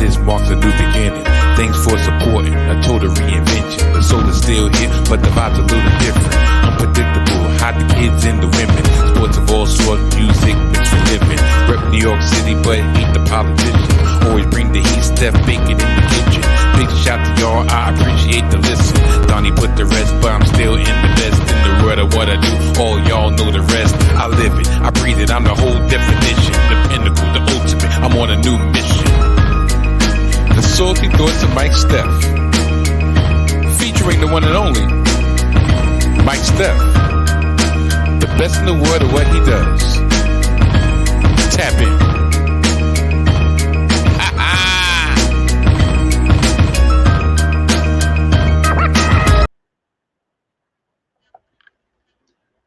this marks a new beginning. Thanks for supporting a total reinvention. The soul is still here, but the vibe's a little different. Unpredictable, hide the kids and the women. Sports of all sorts, music mixed for living. Rep New York City, but ain't the politician. Always bring the heat, Steph baking in the kitchen. Big shout to y'all, I appreciate the listen. Donnie put the rest, but I'm still in the best in the world of what I do. All y'all know the rest. I live it, I breathe it, I'm the whole definition. The pinnacle, the ultimate, I'm on a new mission. The salty thoughts of Mike Steph, featuring the one and only Mike Steph, the best in the world of what he does. Tap in.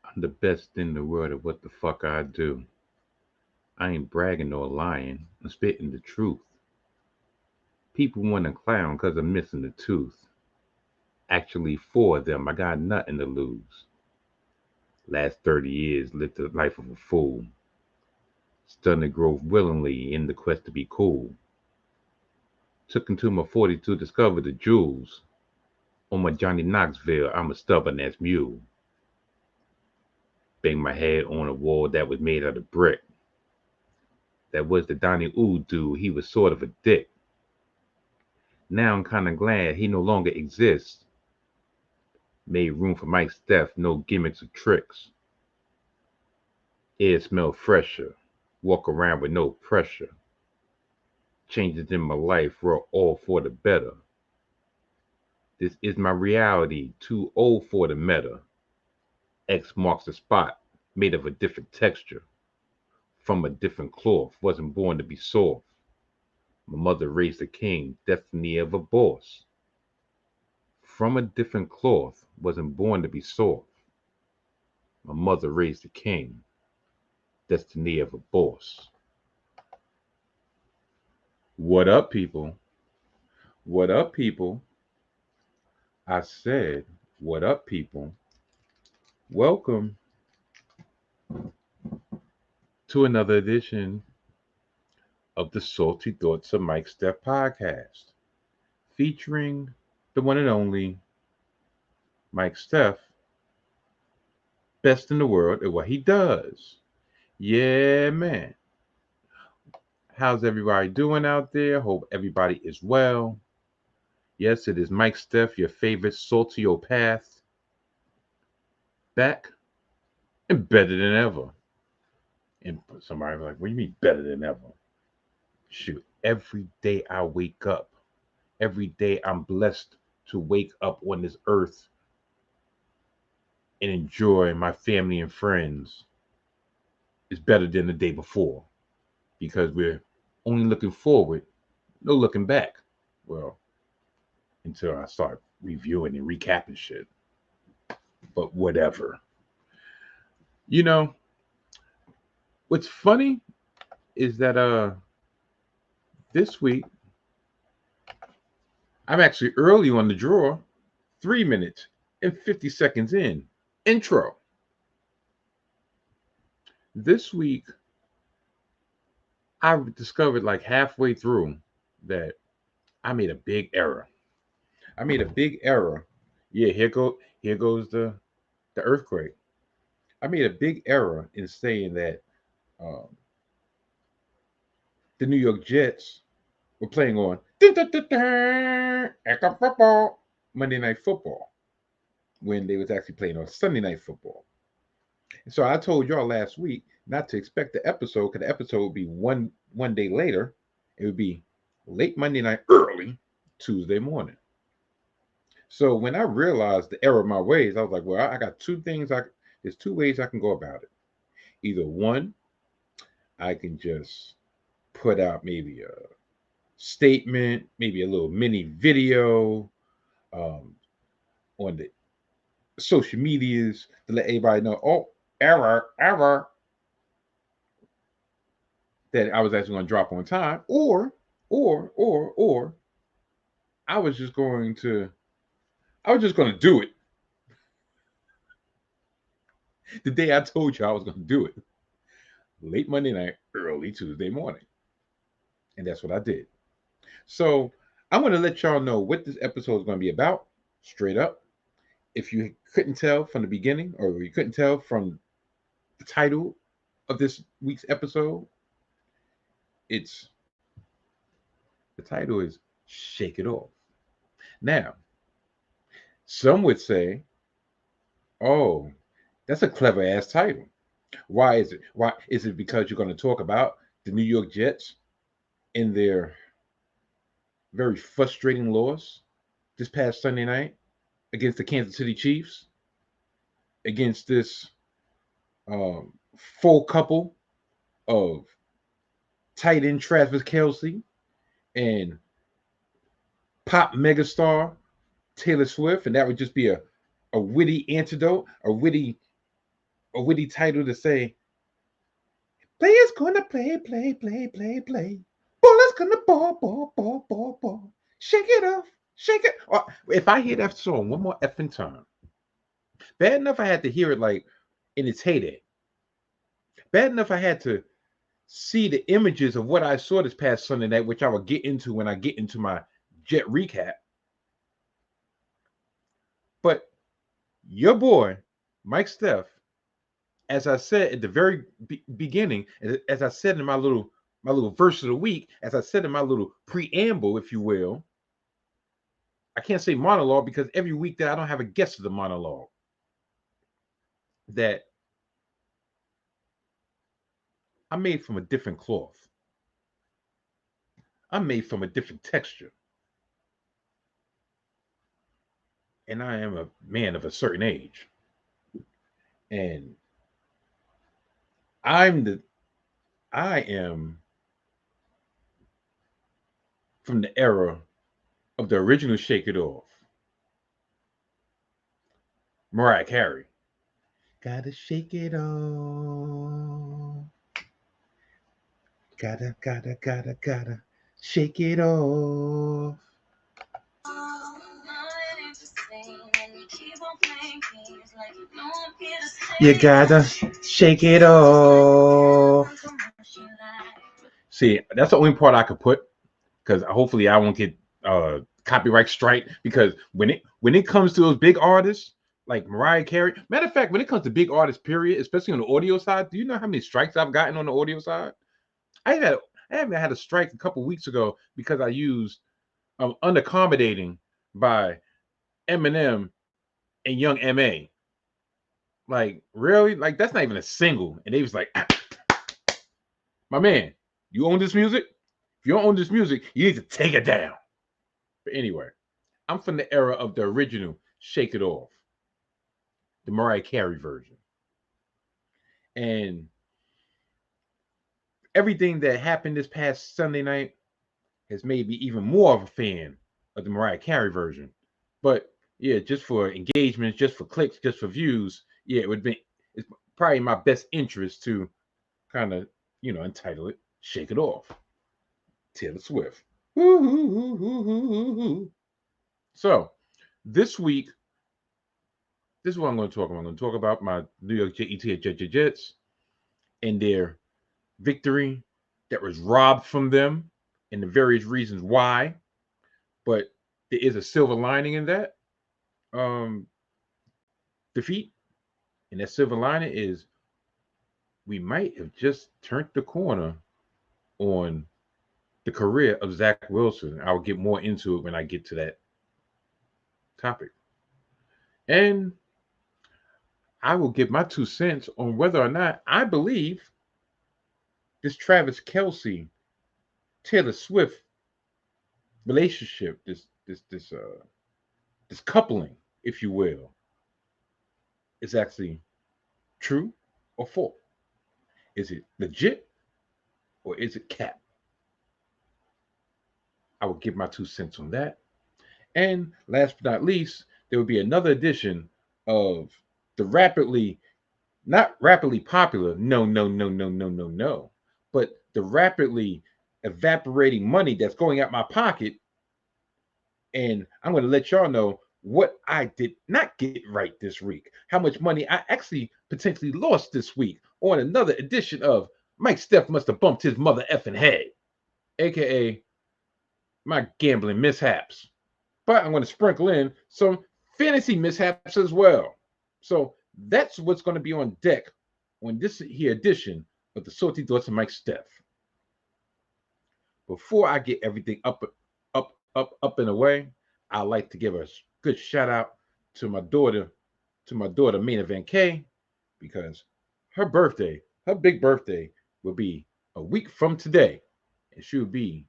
I'm the best in the world of what the fuck I do. I ain't bragging or lying, I'm spitting the truth. People want to clown cause I'm missing a tooth. Actually, 4 of them, I got nothing to lose. Last 30 years lived the life of a fool. Stunted growth willingly in the quest to be cool. Took into my 40 to discover the jewels. On my Johnny Knoxville, I'm a stubborn ass mule. Bang my head on a wall that was made out of brick. That was the Donnie Ooh dude, he was sort of a dick. Now I'm kinda glad he no longer exists. Made room for Mike Steph, no gimmicks or tricks. Air smell fresher, walk around with no pressure. Changes in my life were all for the better. This is my reality, too old for the meta. X marks the spot, made of a different texture. From a different cloth, wasn't born to be soft. My mother raised a king, destiny of a boss. From a different cloth, wasn't born to be soft. My mother raised a king, destiny of a boss. What up, people? What up, people? I said, what up, people? Welcome to another edition of the Salty Thoughts of Mike Steph podcast, featuring the one and only Mike Steph, best in the world at what he does. Yeah, man. How's everybody doing out there? Hope everybody is well. Yes, it is Mike Steph, your favorite saltiopath, back and better than ever. And somebody was like, what do you mean better than ever? Shoot, every day I wake up, every day I'm blessed to wake up on this earth and enjoy my family and friends is better than the day before, because we're only looking forward, no looking back. Well, until I start reviewing and recapping shit. But whatever. You know, what's funny is that this week I'm actually early on the draw, 3 minutes and 50 seconds in. Intro. This week I discovered like halfway through that I made a big error. Yeah, here goes the earthquake. I made a big error in saying that the New York Jets were playing on football, Monday Night Football, when they was actually playing on Sunday Night Football. And so I told y'all last week not to expect the episode, because the episode would be one day later. It would be late Monday night, early Tuesday morning. So when I realized the error of my ways, I was like, well, I got there's 2 ways I can go about it. Either one, I can just put out maybe a statement, maybe a little mini video on the social medias to let everybody know, oh, error, that I was actually going to drop on time, or I was just going to do it the day I told you I was going to do it. Late Monday night, early Tuesday morning. And that's what I did. So I'm going to let y'all know what this episode is going to be about, straight up. If you couldn't tell from the beginning, or you couldn't tell from the title of this week's episode, it's the title is Shake It Off. Now, some would say, oh, that's a clever ass title. Why is it? Why is it? Because you're going to talk about the New York Jets and their very frustrating loss this past Sunday night against the Kansas City Chiefs, against this full couple of tight end Travis Kelce and pop megastar Taylor Swift, and that would just be a witty antidote, a witty title to say, players gonna play, play, play, play, play. Ballers gonna ball, ball, ball, ball, ball. Shake it off, shake it. Or if I hear that song one more effing time, bad enough I had to hear it like in its heyday. Bad enough I had to see the images of what I saw this past Sunday night, which I will get into when I get into my Jet recap. But your boy, Mike Steph, as I said at the very beginning, as I said in my little verse of the week, as I said in my little preamble, if you will, I can't say monologue because every week that I don't have a guest of the monologue, that I'm made from a different cloth. I'm made from a different texture. And I am a man of a certain age. And I am from the era of the original Shake It Off. Mariah Carey. Gotta shake it off. Gotta shake it off. You gotta shake it off. See, that's the only part I could put, because hopefully I won't get copyright strike. Because when it comes to those big artists like Mariah Carey, matter of fact, when it comes to big artists, period, especially on the audio side, do you know how many strikes I've gotten on the audio side? I haven't had a strike a couple weeks ago because I used Unaccommodating by Eminem and Young M.A. Like, really? Like, that's not even a single. And they was like, my man, you own this music? If you don't own this music, you need to take it down. But anyway, I'm from the era of the original Shake It Off, the Mariah Carey version. And everything that happened this past Sunday night has made me even more of a fan of the Mariah Carey version. But yeah, just for engagements, just for clicks, just for views, yeah, it's probably my best interest to kind of, entitle it Shake It Off. Taylor Swift. So this week, this is what I'm going to talk about. I'm going to talk about my New York Jets and their victory that was robbed from them and the various reasons why. But there is a silver lining in that defeat. And that silver lining is we might have just turned the corner on the career of Zach Wilson. I'll get more into it when I get to that topic. And I will give my 2 cents on whether or not I believe this Travis Kelce, Taylor Swift relationship, this coupling, if you will, is actually true or false. Is it legit or is it cap? I will give my 2 cents on that. And last but not least, there will be another edition of the not rapidly popular, no, but the rapidly evaporating money that's going out my pocket. And I'm going to let y'all know what I did not get right this week, how much money I actually potentially lost this week on another edition of Mike Steph Must Have Bumped His Mother effing head, aka my gambling mishaps, but I'm going to sprinkle in some fantasy mishaps as well. So that's what's going to be on deck on this here edition of the Salty Thoughts of Mike Steph. Before I get everything up and away, I'd like to give a good shout out to my daughter, mf'n K, because her birthday, her big birthday, will be a week from today, and she'll be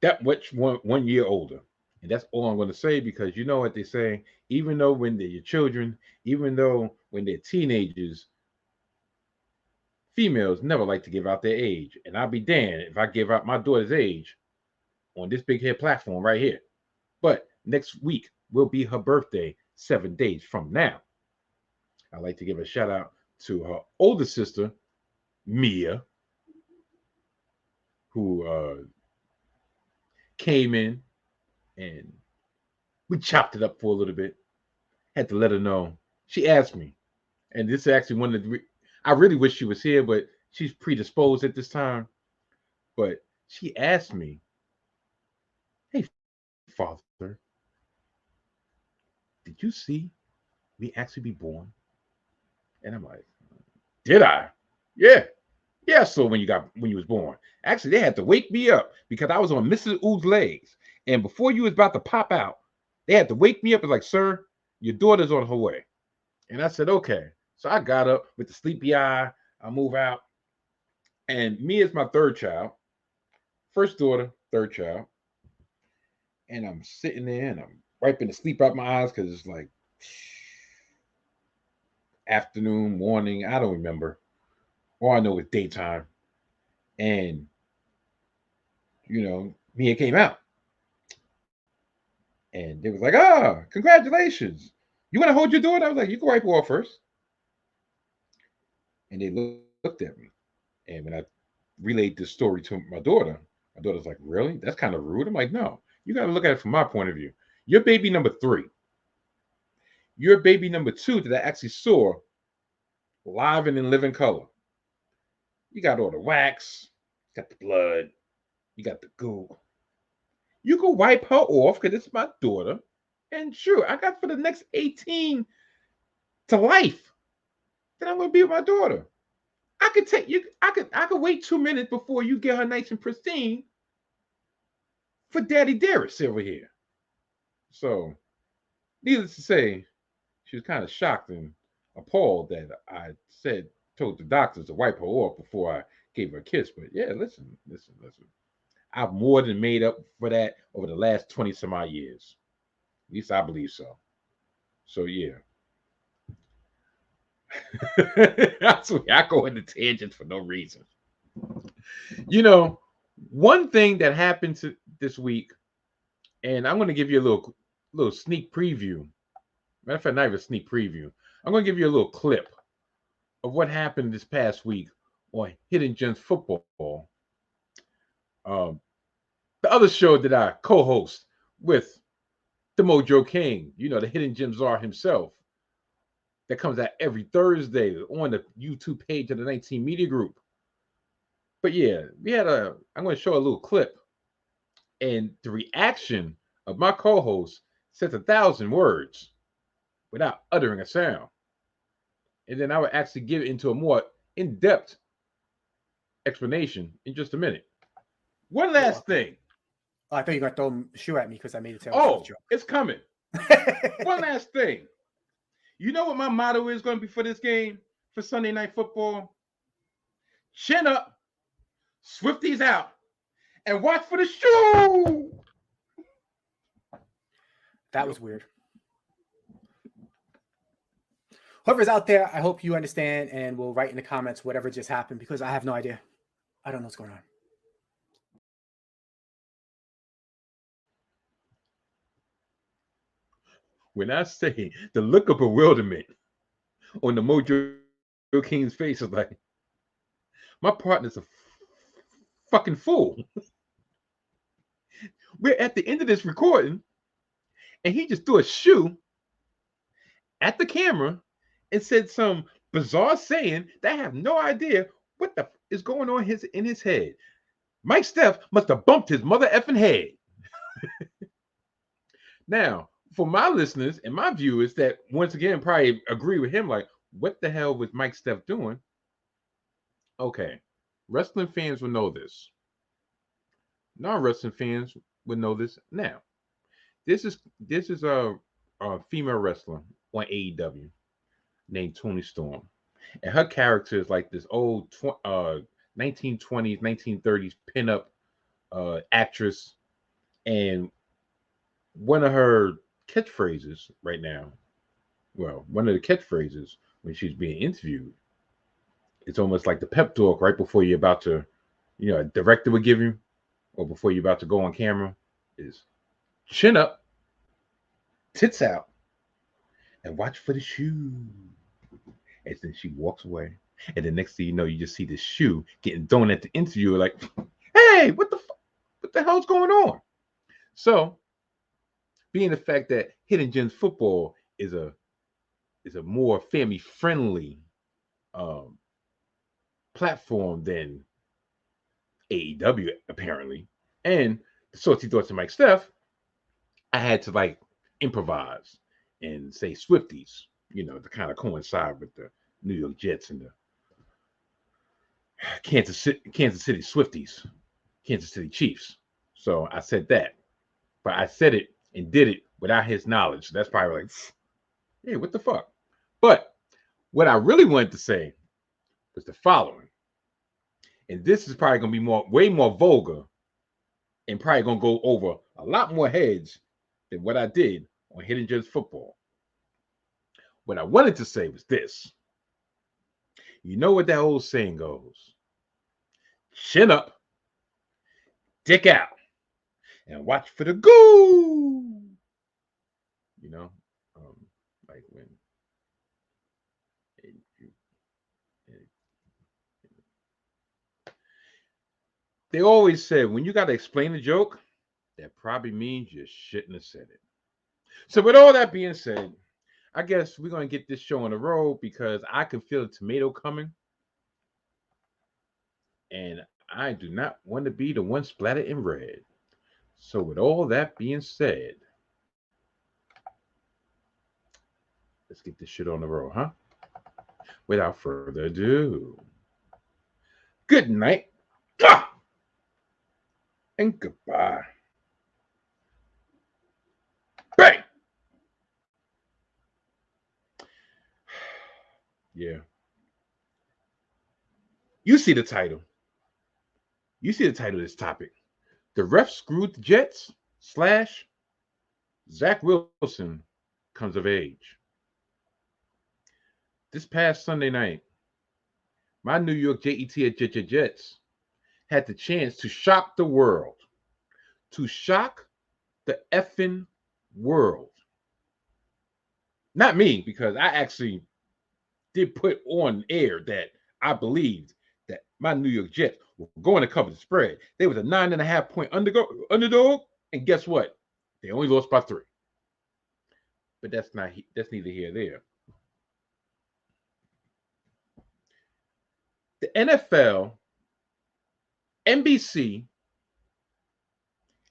that much one year older. And that's all I'm going to say, because you know what they say, even though when they're your children, even though when they're teenagers, females never like to give out their age. And I'll be damned if I give out my daughter's age on this big head platform right here. But next week will be her birthday 7 days from now. I'd like to give a shout out to her older sister, Mia, who came in and we chopped it up for a little bit. Had to let her know. She asked me, and this is actually one of the. I really wish she was here, but she's predisposed at this time. But she asked me, "Hey, Father, did you see me actually be born?" And I'm like, "Did I? Yeah, yeah." So when you was born, actually they had to wake me up because I was on Mrs. Oo's legs, and before you was about to pop out, they had to wake me up. It's like, "Sir, your daughter's on her way." And I said, "Okay." So I got up with the sleepy eye. I move out, and me is my third child, first daughter, third child, and I'm sitting there and I'm wiping the sleep out my eyes because it's like afternoon, morning, I don't remember. All I know is daytime, and Mia came out, and they was like, "Ah, congratulations! You want to hold your daughter?" I was like, "You can wipe her off first." And they looked at me, and when I relayed this story to my daughter's like, "Really? That's kind of rude." I'm like, "No, you got to look at it from my point of view. You're baby number 3. You're baby number 2 that I actually saw live and in living color. You got all the wax, you got the blood, you got the goo. You can wipe her off because it's my daughter. And sure, I got for the next 18 to life that I'm gonna be with my daughter. I could take you. I could wait 2 minutes before you get her nice and pristine for Daddy Dearest over here." So, needless to say, she was kind of shocked and appalled that I told the doctors to wipe her off before I gave her a kiss. But yeah, listen. I've more than made up for that over the last 20 some odd years. At least I believe so. So yeah. I go into tangents for no reason. One thing that happened this week, and I'm going to give you a little sneak preview. Matter of fact, not even a sneak preview. I'm going to give you a little clip of what happened this past week on Hidden Gems Football. The other show that I co-host with the Mojo King, the Hidden Gems Czar himself, that comes out every Thursday on the YouTube page of the 19 Media Group. But yeah, I'm going to show a little clip, and the reaction of my co-host says 1,000 words without uttering a sound. And then I would actually get into a more in-depth explanation in just a minute. One last thing. Oh, I thought you were going to throw a shoe at me because I made it sound Oh, it's coming. One last thing. You know what my motto is going to be for this game, for Sunday Night Football? Chin up, Swifties out, and watch for the shoe. That was weird. Whoever's out there, I hope you understand and will write in the comments whatever just happened, because I have no idea. I don't know what's going on. When I say the look of bewilderment on the Mojo King's face is like, my partner's a fucking fool. We're at the end of this recording, and he just threw a shoe at the camera and said some bizarre saying that I have no idea what the is going on in his head. Mike Steph must have bumped his mother effing head. Now, for my listeners and my viewers that once again probably agree with him, like, what the hell was Mike Steph doing? Okay, wrestling fans will know this. Non-wrestling fans will know this now. This is a female wrestler on AEW named Toni Storm, and her character is like this old 1920s, 1930s pinup actress, and one of her catchphrases right now, well, one of the catchphrases when she's being interviewed, it's almost like the pep talk right before you're about to, a director would give you, or before you're about to go on camera, is chin up, tits out, and watch for the shoe. And then she walks away. And the next thing you know, you just see the shoe getting thrown at the interviewer, like, hey, what the hell's going on? So, being the fact that Hidden Gems football is a more family friendly platform than AEW apparently, and the Salty Thoughts of Mike Steph, I had to like improvise and say Swifties, to kind of coincide with the New York Jets and the Kansas City Swifties, Kansas City Chiefs. So I said that, but I said it and did it without his knowledge. So that's probably like, hey, what the fuck? But what I really wanted to say was the following. And this is probably going to be way more vulgar and probably going to go over a lot more heads than what I did on Hidden Gems football. What I wanted to say was this. You know what that old saying goes? Chin up, dick out, and watch for the goo. Like when they always said when you got to explain a joke, that probably means you shouldn't have said it. So with all that being said, I guess we're going to get this show on the road because I can feel the tomato coming. And I do not want to be the one splattered in red. So with all that being said, let's get this shit on the road, huh? Without further ado, good night. And goodbye. Bang! Yeah. You see the title. You see the title of this topic. The ref screwed the Jets / Zach Wilson comes of age. This past Sunday night, my New York Jets had the chance to shock the world. To shock the effing world. Not me, because I actually did put on air that I believed that my New York Jets were going to cover the spread. They was a 9.5 point underdog, and guess what? They only lost by 3. But that's neither here nor there. The NFL, NBC,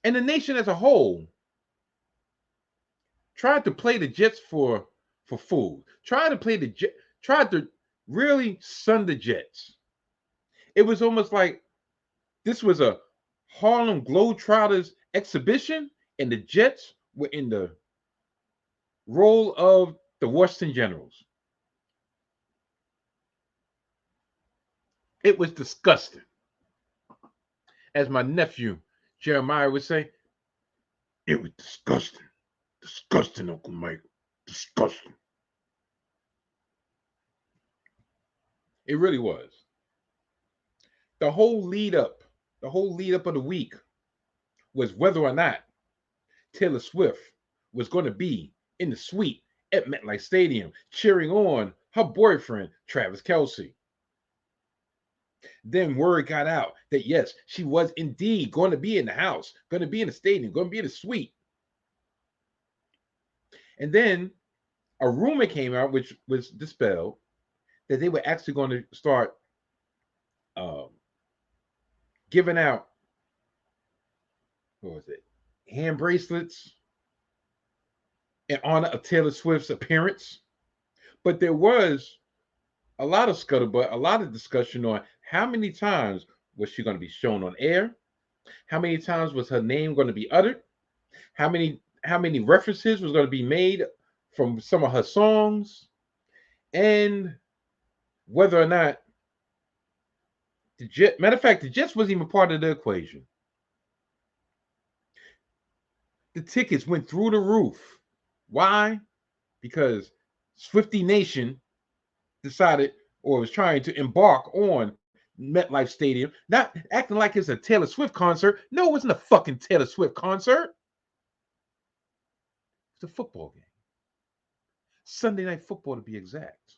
and the nation as a whole tried to play the Jets for food. Tried to really sun the Jets. It was almost like this was a Harlem Globetrotters exhibition, and the Jets were in the role of the Washington Generals. It was disgusting. As my nephew Jeremiah would say, it was disgusting. Disgusting, Uncle Mike. Disgusting. It really was. The whole lead up of the week was whether or not Taylor Swift was going to be in the suite at MetLife Stadium cheering on her boyfriend, Travis Kelce. Then word got out that yes, she was indeed going to be in the house, going to be in the stadium, going to be in the suite. And then a rumor came out, which was dispelled, that they were actually going to start giving out what was it? Hand bracelets in honor of Taylor Swift's appearance. But there was a lot of scuttlebutt, a lot of discussion on how many times was she going to be shown on air? How many times was her name going to be uttered? How many references was going to be made from some of her songs? And whether or not matter of fact, the Jets wasn't even part of the equation. The tickets went through the roof. Why? Because Swifty Nation decided or was trying to embark on MetLife Stadium, not acting like it's a Taylor Swift concert. No, it wasn't a fucking Taylor Swift concert. It's a football game. Sunday Night Football, to be exact.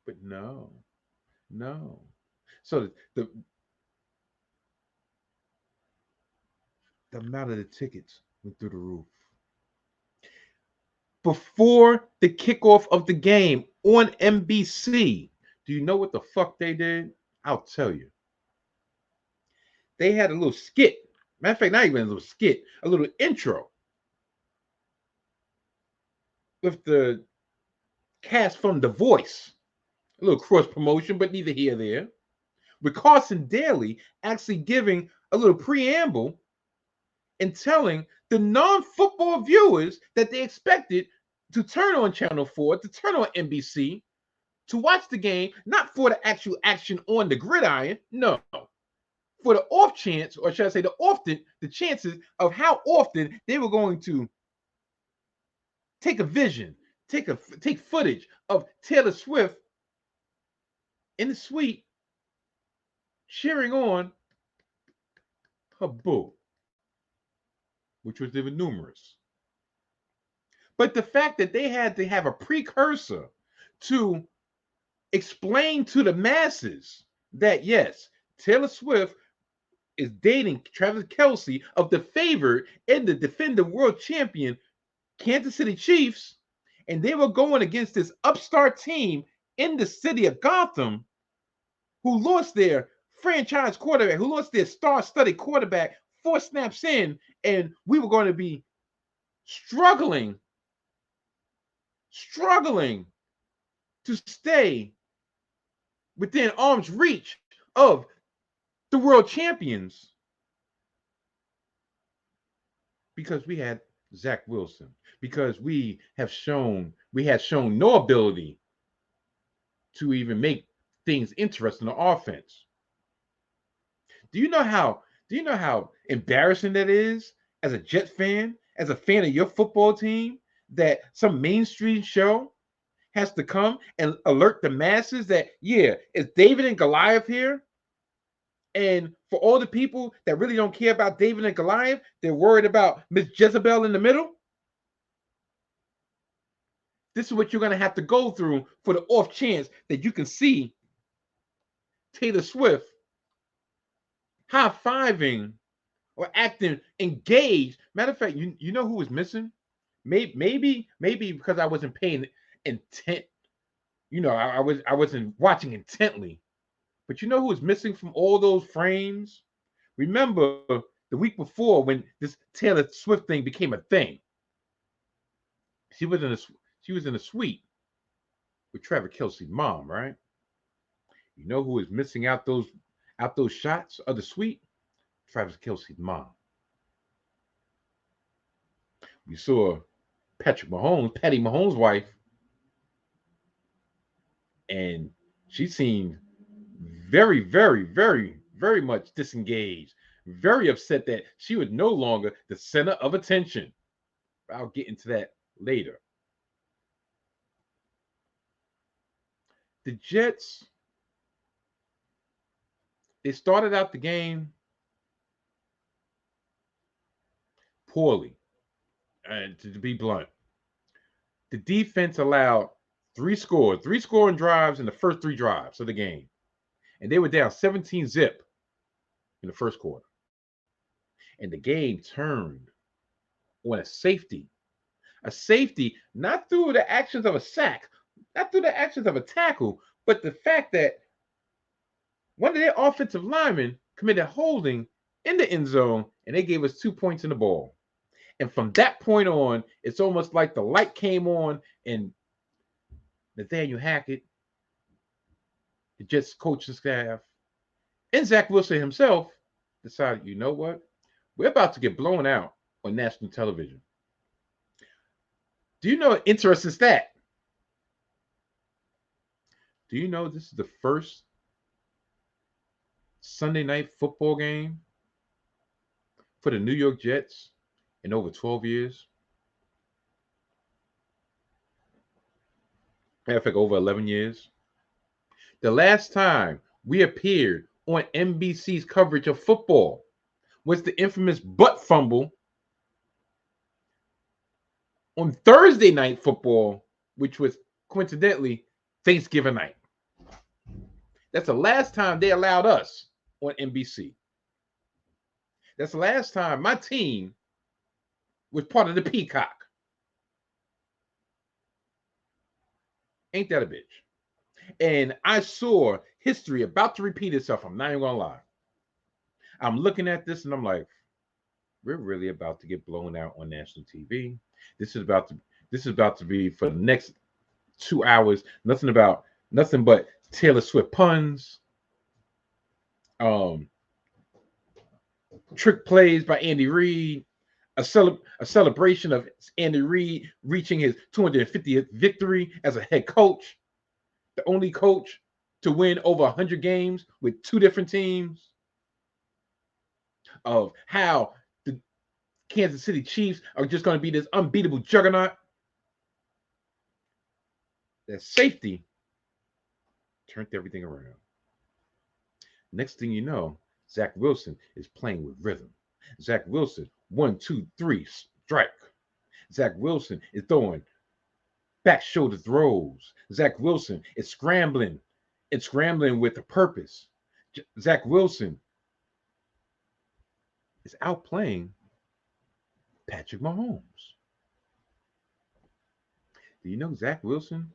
But no. So the amount of the tickets went through the roof. Before the kickoff of the game on NBC, do you know what the fuck they did? I'll tell you. They had a little skit. Matter of fact, not even a little skit, a little intro with the cast from The Voice. A little cross promotion, but neither here nor there. With Carson Daly actually giving a little preamble and telling the non-football viewers that they expected to turn on Channel 4, to turn on NBC, to watch the game, not for the actual action on the gridiron, no, for the off chance, or should I say the chances of how often they were going to take take footage of Taylor Swift in the suite cheering on her boo, which was even numerous. But the fact that they had to have a precursor to explain to the masses that, yes, Taylor Swift is dating Travis Kelce of the favored and the defending world champion Kansas City Chiefs, and they were going against this upstart team in the city of Gotham who lost their franchise quarterback, who lost their star-studded quarterback 4 snaps in, and we were going to be struggling to stay within arm's reach of the world champions because we had Zach Wilson, because we had shown no ability to even make things interesting on offense. Do you know how embarrassing that is as a Jet fan, as a fan of your football team, that some mainstream show has to come and alert the masses that, yeah, it's David and Goliath here? And for all the people that really don't care about David and Goliath, they're worried about Miss Jezebel in the middle. This is what you're going to have to go through for the off chance that you can see Taylor Swift high-fiving or acting engaged. Matter of fact, you know who was missing? Maybe because I wasn't paying intent. I wasn't watching intently. But you know who was missing from all those frames? Remember the week before when this Taylor Swift thing became a thing. She was in a suite with Travis Kelce's mom, right? You know who was missing out those shots of the suite? Travis Kelce's mom. We saw Patty Mahomes' wife, and she seemed very, very, very, very much disengaged, very upset that she was no longer the center of attention. I'll get into that later. The Jets, they started out the game poorly, and to be blunt. The defense allowed three scoring drives in the first 3 drives of the game. And they were down 17-zip in the first quarter. And the game turned on a safety. A safety, not through the actions of a sack, not through the actions of a tackle, but the fact that one of their offensive linemen committed holding in the end zone, and they gave us 2 points in the ball. And from that point on, it's almost like the light came on, and Nathaniel Hackett, the Jets coaching staff, and Zach Wilson himself decided, you know what? We're about to get blown out on national television. Do you know an interesting stat? Do you know this is the first Sunday night football game for the New York Jets in over 12 years? I think over 11 years. The last time we appeared on NBC's coverage of football was the infamous butt fumble on Thursday night football, which was coincidentally Thanksgiving night. That's the last time they allowed us on NBC. That's the last time my team was part of the Peacock. Ain't that a bitch? And I saw history about to repeat itself. I'm not even gonna lie. I'm looking at this and I'm like, we're really about to get blown out on national TV. This is about to be for the next 2 hours. Nothing but Taylor Swift puns, trick plays by Andy Reid, a celebration of Andy Reid reaching his 250th victory as a head coach, the only coach to win over 100 games with 2 different teams, of how the Kansas City Chiefs are just going to be this unbeatable juggernaut. That safety turned everything around. Next thing you know, Zach Wilson is playing with rhythm. Zach Wilson, 1, 2, 3, strike. Zach Wilson is throwing back shoulder throws. Zach Wilson is scrambling with a purpose. Zach Wilson is outplaying Patrick Mahomes. Do you know Zach Wilson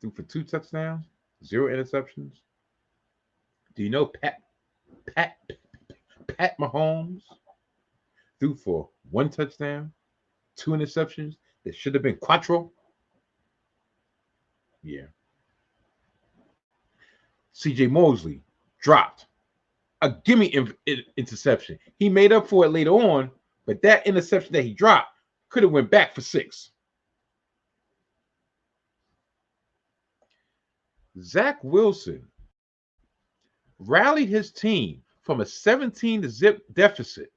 threw for 2 touchdowns, 0 interceptions? Do you know Pat Mahomes threw for 1 touchdown, 2 interceptions that should have been quattro? Yeah. CJ Mosley dropped a gimme interception. He made up for it later on, but that interception that he dropped could have went back for 6. Zach Wilson rallied his team from a 17-0 deficit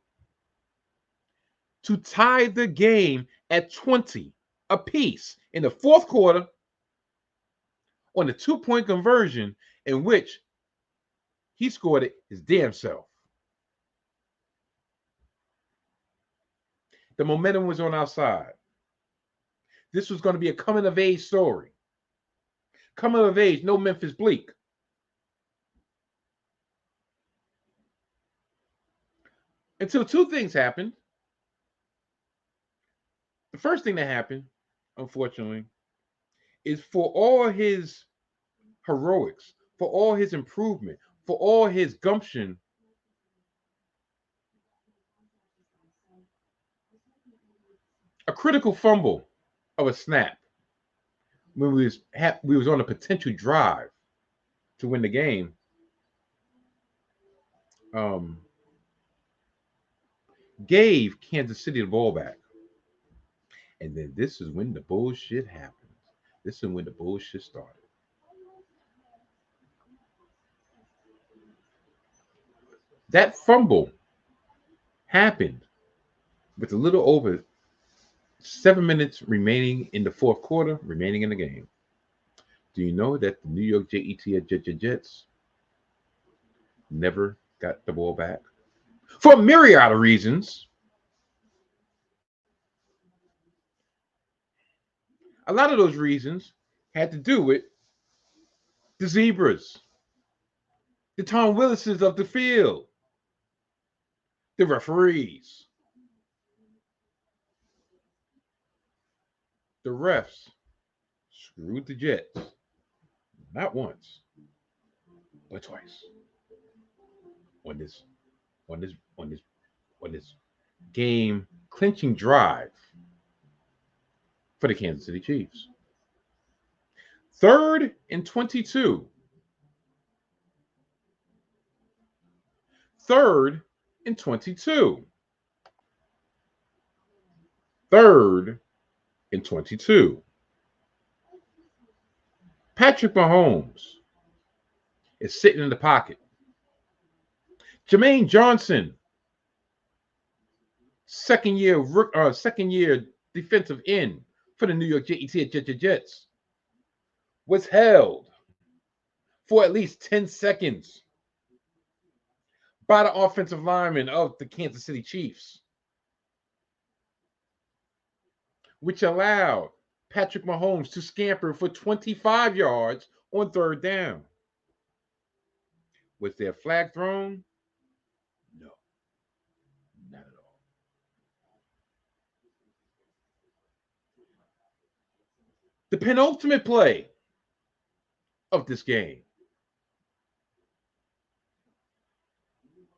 to tie the game at 20 apiece in the 4th quarter on a 2-point conversion in which he scored it his damn self. The momentum was on our side. This was going to be a coming-of-age story. Coming of age, no Memphis Bleak. Until 2 things happened. The first thing that happened, unfortunately, is for all his heroics, for all his improvement, for all his gumption, a critical fumble of a snap when we was on a potential drive to win the game. Gave Kansas City the ball back. And then this is when the bullshit happened. This is when the bullshit started. That fumble happened with a little over 7 minutes remaining in the 4th quarter, remaining in the game. Do you know that the New York Jets never got the ball back? For a myriad of reasons. A lot of those reasons had to do with the Zebras, the Tom Willises of the field, the referees, the refs screwed the Jets, not once, but twice. on this game clinching drive for the Kansas City Chiefs. 3rd and 22. 3rd and 22. 3rd and 22. Patrick Mahomes is sitting in the pocket. Jermaine Johnson, second year defensive end for the New York Jets, was held for at least 10 seconds by the offensive lineman of the Kansas City Chiefs, which allowed Patrick Mahomes to scamper for 25 yards on 3rd down. Was there a flag thrown? No, not at all. The penultimate play of this game.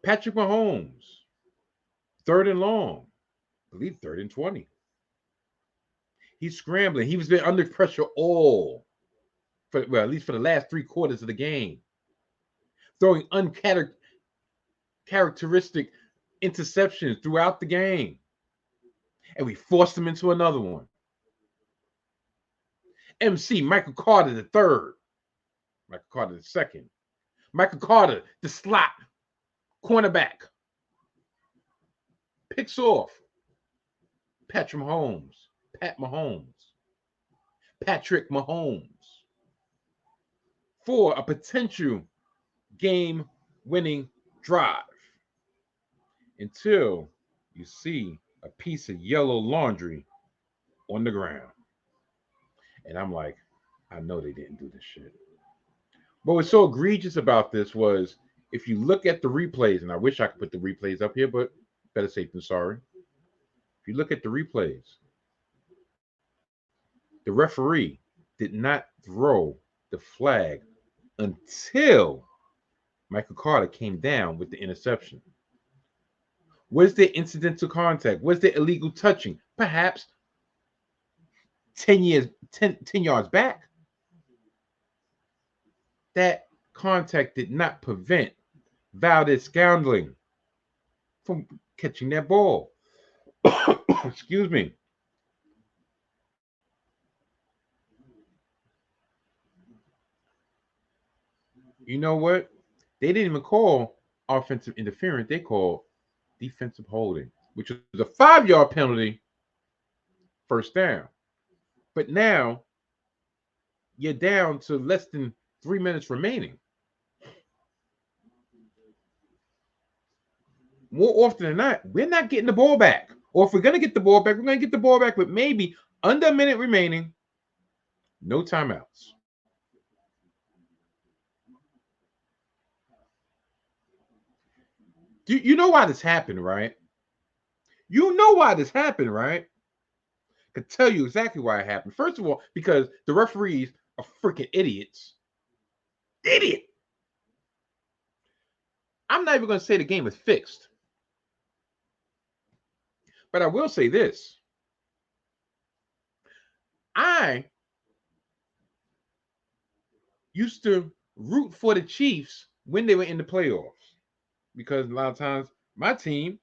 Patrick Mahomes, 3rd and long, I believe 3rd and 20. He's scrambling. He was been under pressure at least for the last 3 quarters of the game, throwing uncharacteristic interceptions throughout the game. And we forced him into another one. MC Michael Carter the third, Michael Carter the second, Michael Carter the slot cornerback picks off Pat Mahomes for a potential game-winning drive until you see a piece of yellow laundry on the ground. And I'm like, I know they didn't do this shit. But what's so egregious about this was, if you look at the replays, and I wish I could put the replays up here, but better safe than sorry. If you look at the replays, the referee did not throw the flag until Michael Carter came down with the interception. Was there incidental contact? Was there illegal touching? Perhaps 10 yards back. That contact did not prevent Valdez-Scantling from catching that ball. Excuse me. You know what? They didn't even call offensive interference. They called defensive holding, which was a 5-yard penalty, 1st down. But now you're down to less than 3 minutes remaining. More often than not, we're not getting the ball back. Or if we're going to get the ball back, we're going to get the ball back with maybe under a minute remaining, no timeouts. You know why this happened, right? You know why this happened, right? I could tell you exactly why it happened. First of all, because the referees are freaking idiots. Idiot. I'm not even going to say the game is fixed. But I will say this. I used to root for the Chiefs when they were in the playoffs, because a lot of times my team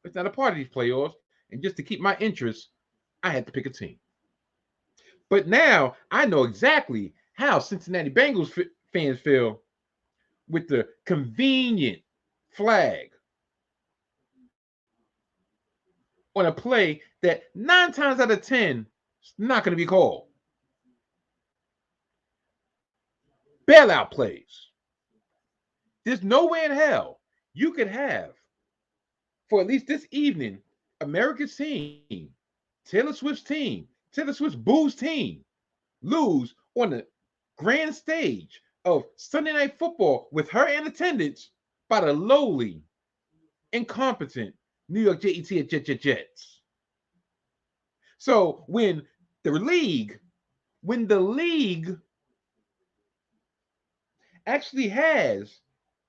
is not a part of these playoffs, and just to keep my interest, I had to pick a team. But now I know exactly how Cincinnati Bengals fans feel with the convenient flag on a play that 9 times out of 10 is not going to be called. Bailout plays. There's no way in hell you could have, for at least this evening, America's team, Taylor Swift's Boo's team, lose on the grand stage of Sunday Night Football with her in attendance by the lowly, incompetent New York Jets. So when the league actually has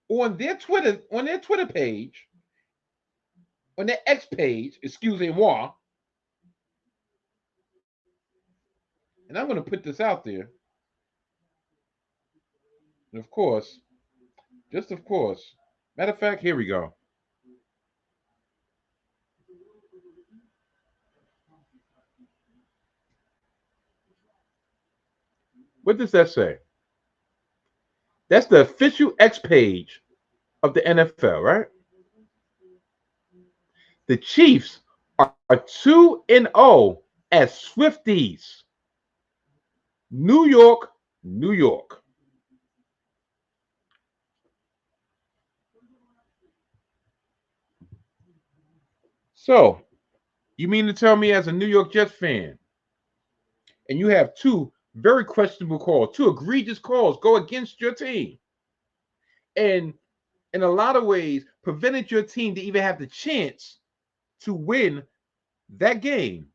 on their Twitter page, on their X page, excusez-moi, and I'm going to put this out there. And of course, just of course, matter of fact, here we go. What does that say? That's the official X page of the NFL, right? The Chiefs are 2-0 as Swifties. New York, New York. So, you mean to tell me, as a New York Jets fan, and you have two very questionable calls, two egregious calls go against your team, and in a lot of ways prevented your team to even have the chance to win that game?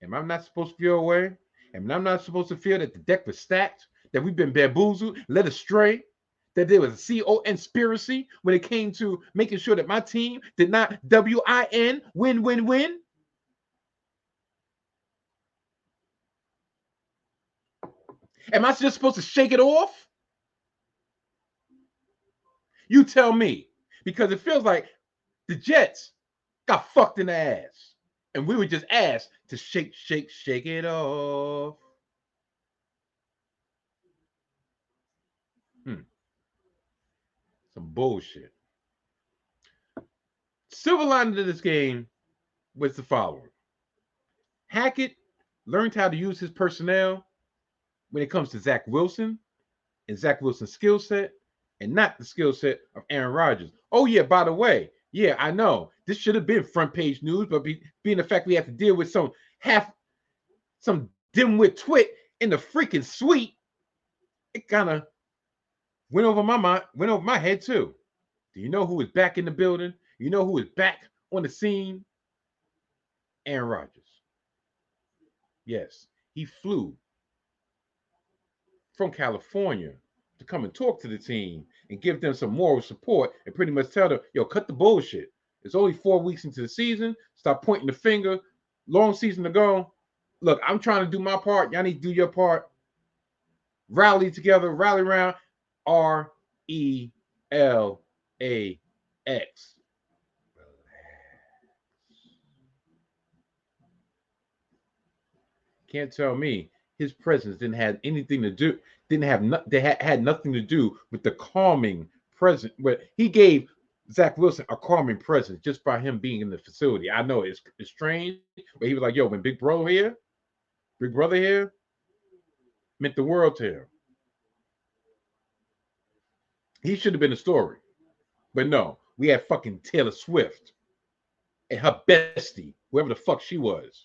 Am I not supposed to feel away? Am I not supposed to feel that the deck was stacked, that we've been bamboozled, led astray, that there was a conspiracy when it came to making sure that my team did not win? Am I just supposed to shake it off? You tell me, because it feels like the Jets got fucked in the ass, and we were just asked to shake it off. Some bullshit. Silver lining to this game was the following: Hackett learned how to use his personnel when it comes to Zach Wilson and Zach Wilson's skill set, and not the skill set of Aaron Rodgers. Oh yeah, by the way, yeah, I know this should have been front page news, but being the fact we have to deal with some dimwit twit in the freaking suite, it kind of went over my mind, went over my head too. Do you know who is back in the building? You know who is back on the scene? Aaron Rodgers. Yes, he flew from California to come and talk to the team and give them some moral support and pretty much tell them, yo, cut the bullshit. It's only 4 weeks into the season. Stop pointing the finger. Long season to go. Look, I'm trying to do my part. Y'all need to do your part. Rally together, rally around. RELAX. Can't tell me his presence didn't have anything to do, had nothing to do with the calming presence. But he gave Zach Wilson a calming presence just by him being in the facility. I know it's strange, but he was like, yo, when Big Brother here, meant the world to him. He should have been a story. But no, we had fucking Taylor Swift and her bestie, whoever the fuck she was,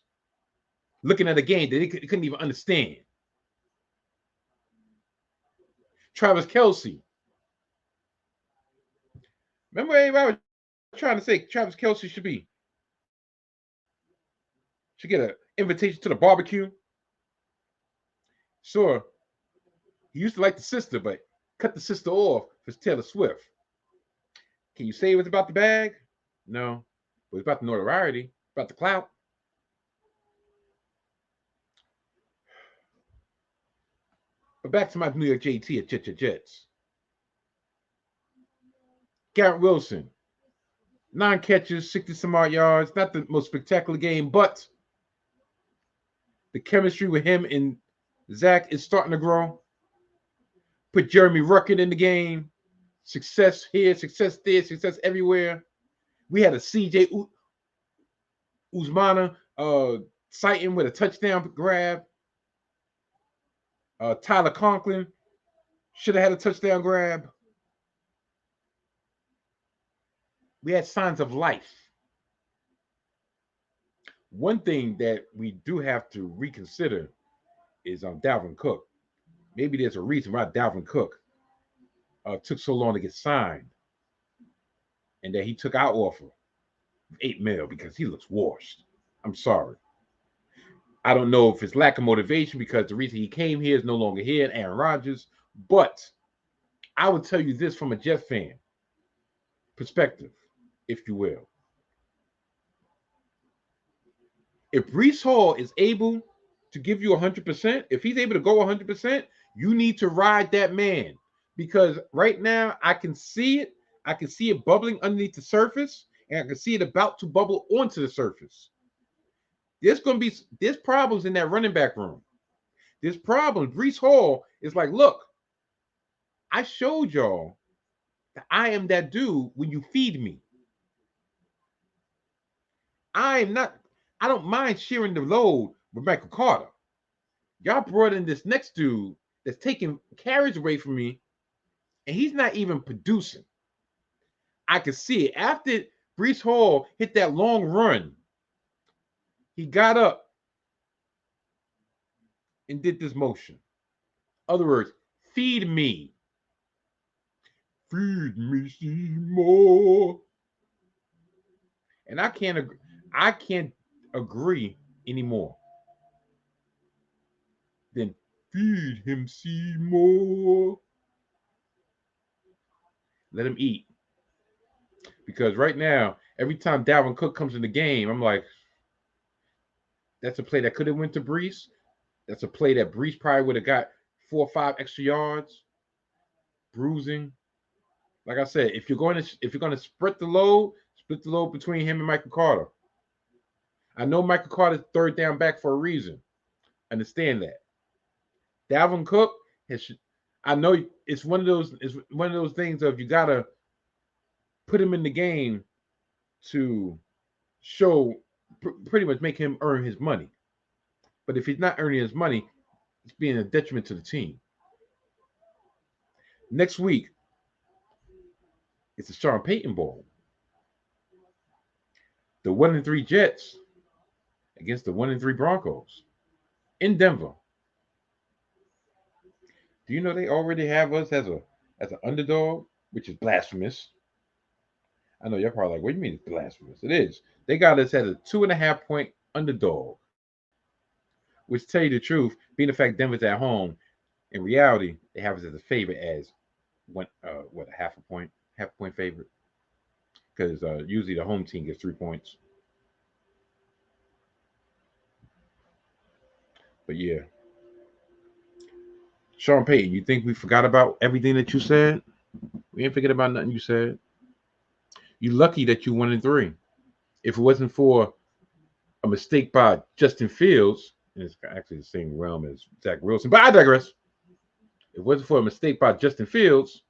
looking at a game that he couldn't even understand. Travis Kelce. Remember everybody was trying to say Travis Kelce should get an invitation to the barbecue? Sure, he used to like the sister, but cut the sister off for Taylor Swift. Can you say it was about the bag? No. It was about the notoriety, about the clout. But back to my New York JT at Jets. Garrett Wilson, 9 catches, 60-some-odd yards. Not the most spectacular game, but the chemistry with him and Zach is starting to grow. Put Jeremy Ruckert in the game. Success here, success there, success everywhere. We had a CJ Uzmana sighting with a touchdown grab. Tyler Conklin should have had a touchdown grab. We had signs of life. One thing that we do have to reconsider is Dalvin Cook. Maybe there's a reason why Dalvin Cook took so long to get signed, and that he took our offer of $8 million because he looks washed. I'm sorry. I don't know if it's lack of motivation because the reason he came here is no longer here, Aaron Rodgers, but I would tell you this from a Jet fan perspective, if you will. If Brees Hall is able to give you 100%, if he's able to go 100%, you need to ride that man, because right now I can see it. I can see it bubbling underneath the surface, and I can see it about to bubble onto the surface. There's problems in that running back room. There's problems. Brees Hall is like, look, I showed y'all that I am that dude when you feed me. I don't mind sharing the load with Michael Carter. Y'all brought in this next dude that's taking carries away from me, and he's not even producing. I could see it. After Brees Hall hit that long run, he got up and did this motion. In other words, feed me. Feed me, Seymour. And I can't agree anymore. Then feed him, Seymour. Let him eat. Because right now, every time Dalvin Cook comes in the game, I'm like, that's a play that could have went to Brees. That's a play that Brees probably would have got 4 or 5 extra yards. Bruising. Like I said, if you're going to split the load between him and Michael Carter. I know Michael Carter's third down back for a reason. Understand that. Dalvin Cook I know it's one of those things of you gotta put him in the game to show, pretty much make him earn his money. But if he's not earning his money, it's being a detriment to the team. Next week, it's the Sean Payton Bowl. The 1-3 Jets against the 1-3 Broncos in Denver. Do you know they already have us as an underdog, which is blasphemous? I know you're probably like, what do you mean it's blasphemous? It is. They got us as a 2.5 point underdog, which, tell you the truth, being the fact Denver's at home, in reality, they have us as a favorite as a half point favorite, because usually the home team gets 3 points. But yeah, Sean Payton, you think we forgot about everything that you said? We ain't forget about nothing you said. You lucky that you 1-3. If it wasn't for a mistake by Justin Fields, and it's actually the same realm as Zach Wilson, but I digress. If it wasn't for a mistake by Justin Fields,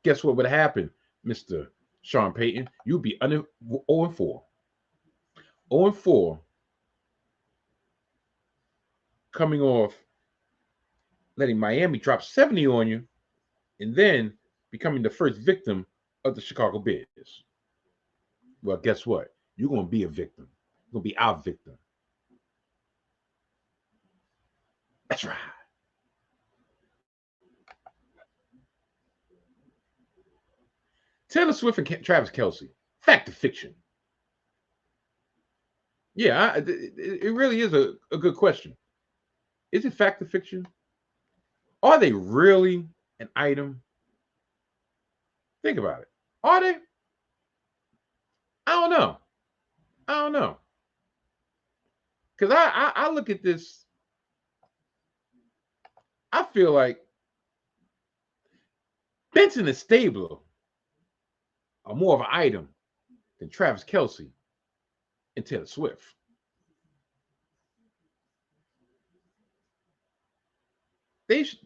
guess what would have happened, Mr. Sean Payton? You'd be 0-4. 0-4, coming off letting Miami drop 70 on you, and then becoming the first victim of the Chicago Bears. Well, guess what? You're going to be a victim. You're going to be our victim. That's right. Taylor Swift and Travis Kelce. Fact or fiction? Yeah, it really is a good question. Is it fact or fiction? Are they really an item? Think about it. Are they? I don't know. Because I look at this, I feel like Benson and Stabler are more of an item than Travis Kelce and Taylor Swift.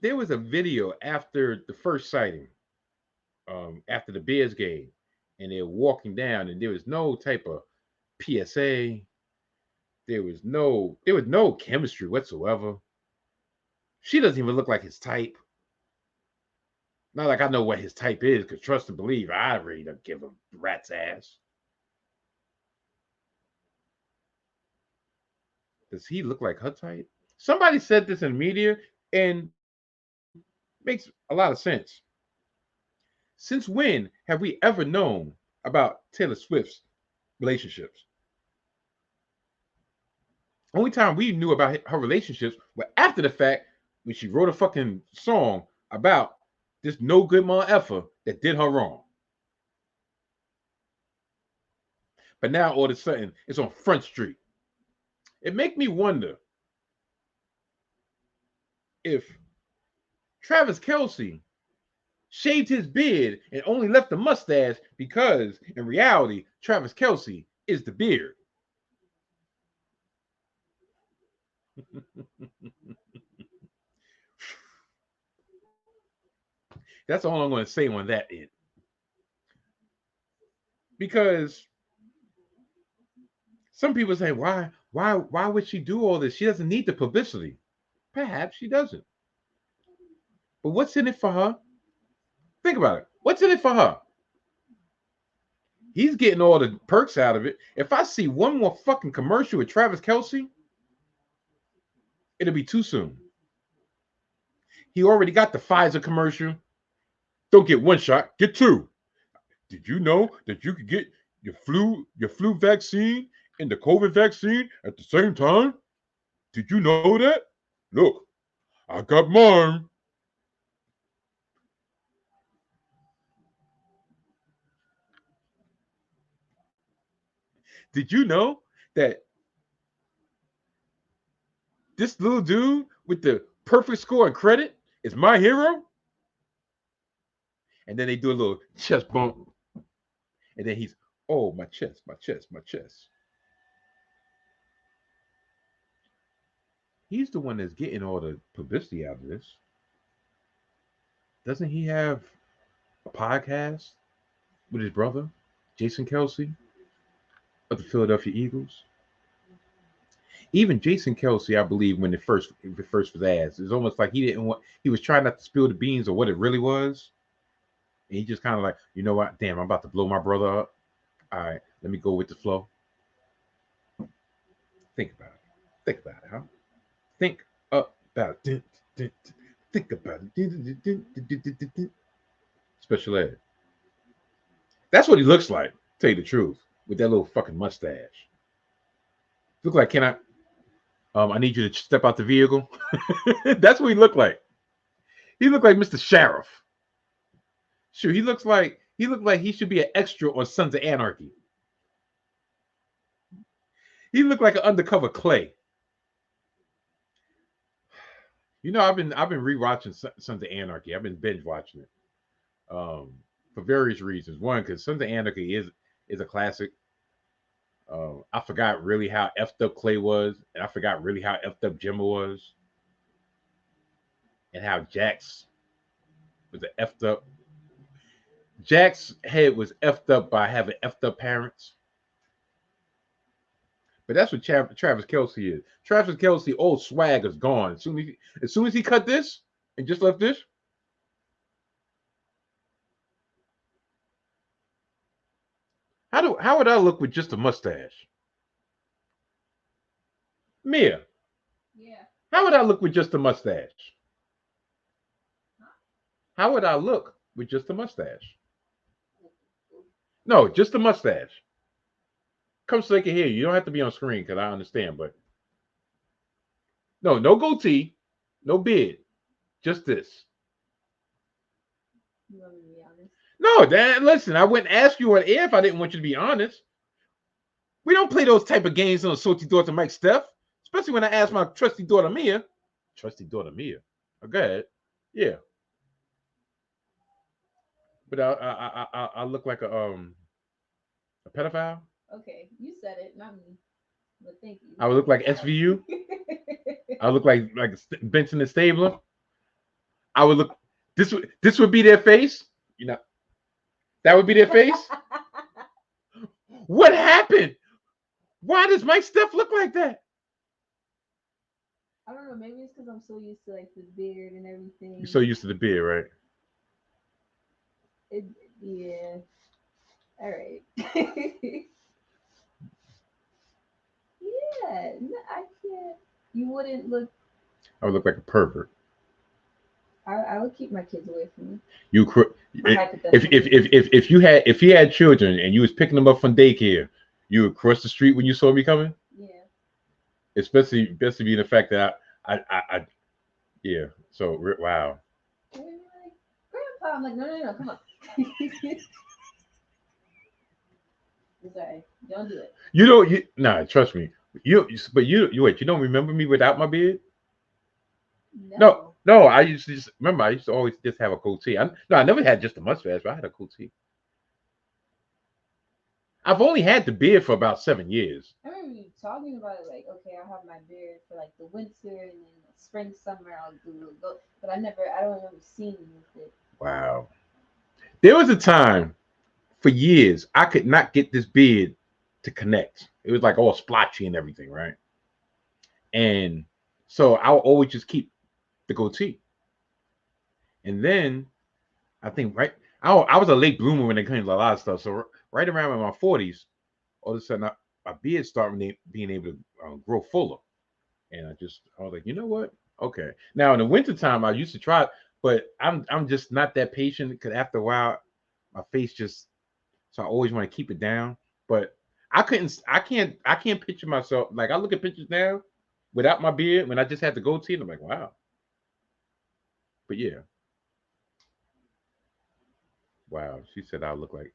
There was a video after the first sighting, after the Bears game, and they're walking down, and there was no type of PSA. There was no chemistry whatsoever. She doesn't even look like his type. Not like I know what his type is, because trust and believe, I really don't give a rat's ass. Does he look like her type? Somebody said this in the media, and makes a lot of sense. Since when have we ever known about Taylor Swift's relationships? Only time we knew about her relationships were after the fact, when she wrote a fucking song about this no good motherfucker that did her wrong. But now all of a sudden it's on Front Street. It make me wonder if Travis Kelce shaved his beard and only left the mustache because in reality Travis Kelce is the beard. That's all I'm going to say on that end. Because some people say, why would she do all this? She doesn't need the publicity. Perhaps she doesn't. But what's in it for her? Think about it. What's in it for her? He's getting all the perks out of it. If I see one more fucking commercial with Travis Kelce, it'll be too soon. He already got the Pfizer commercial. Don't get one shot, get two. Did you know that you could get your flu vaccine and the COVID vaccine at the same time? Did you know that? Look, I got mine. Did you know that this little dude with the perfect score and credit is my hero? And then they do a little chest bump. And then he's, oh, my chest, my chest, my chest. He's the one that's getting all the publicity out of this. Doesn't he have a podcast with his brother, Jason Kelce, of the Philadelphia Eagles? Even Jason Kelce, I believe, when it first was asked, it's almost like he was trying not to spill the beans of what it really was. And he just kind of like, you know what? Damn, I'm about to blow my brother up. All right, let me go with the flow. Think about it. Think about it, huh? Think about it. Think about it. Special ed. That's what he looks like, to tell you the truth, with that little fucking mustache. Look like, I need you to step out the vehicle. That's what he looked like. He looked like Mr. Sheriff. Sure, he looked like he should be an extra on Sons of Anarchy. He looked like an undercover Clay. You know, I've been rewatching Sons of Anarchy. I've been binge watching it for various reasons. One, because Sons of Anarchy is a classic. I forgot really how effed up Clay was, and I forgot really how effed up Jimmy was, and how Jax was an effed up. Jack's head was effed up by having effed up parents. But that's what Travis Kelce is. Travis Kelce, old swag is gone. As soon as he cut this and just left this, how would I look with just a mustache? Mia. Yeah. How would I look with just a mustache? How would I look with just a mustache? No, just a mustache. Come so they can hear you. You don't have to be on screen because I understand, but no goatee, no beard, just this. You want me to be honest? No, Dan, listen, I wouldn't ask you on air if I didn't want you to be honest. We don't play those type of games on a salty daughter Mike Steph, especially when I ask my trusty daughter Mia. Trusty daughter Mia. Oh, go ahead. Yeah. But I look like a pedophile. Okay, you said it, not me. But thank you. I would look like SVU. I would look like Benson the Stabler. I would look. This would be their face. You know, that would be their face. What happened? Why does Mike Steph look like that? I don't know. Maybe it's because I'm so used to like the beard and everything. You're so used to the beard, right? Yeah. All right. Yeah. No, I can't. You wouldn't look. I would look like a pervert. I would keep my kids away from me. If you had children and you was picking them up from daycare, you would cross the street when you saw me coming. Yeah. Especially being the fact that I yeah. So wow. And they'd be like, I'm like, no, come on. Sorry, don't do it. You don't. Nah, trust me. But you wait. You don't remember me without my beard? No. I used to just remember. I used to always just have a goatee. I never had just a mustache, but I had a goatee. I've only had the beard for about 7 years. I remember you talking about it, like, okay, I'll have my beard for like the winter and then the spring, summer, I'll do a goat. But I don't remember seeing you with it. Wow. There was a time for years I could not get this beard to connect. It was like all splotchy and everything, right? And so I'll always just keep the goatee. And then I think I was a late bloomer when it came to a lot of stuff. So right around in my 40s, all of a sudden my beard started being able to grow fuller. And I was like, you know what? Okay. Now in the wintertime I used to try it, but I'm just not that patient because after a while my face just, so I always want to keep it down. But I can't picture myself, like I look at pictures now without my beard when I just had the goatee and I'm like, wow. But yeah. Wow. She said I look like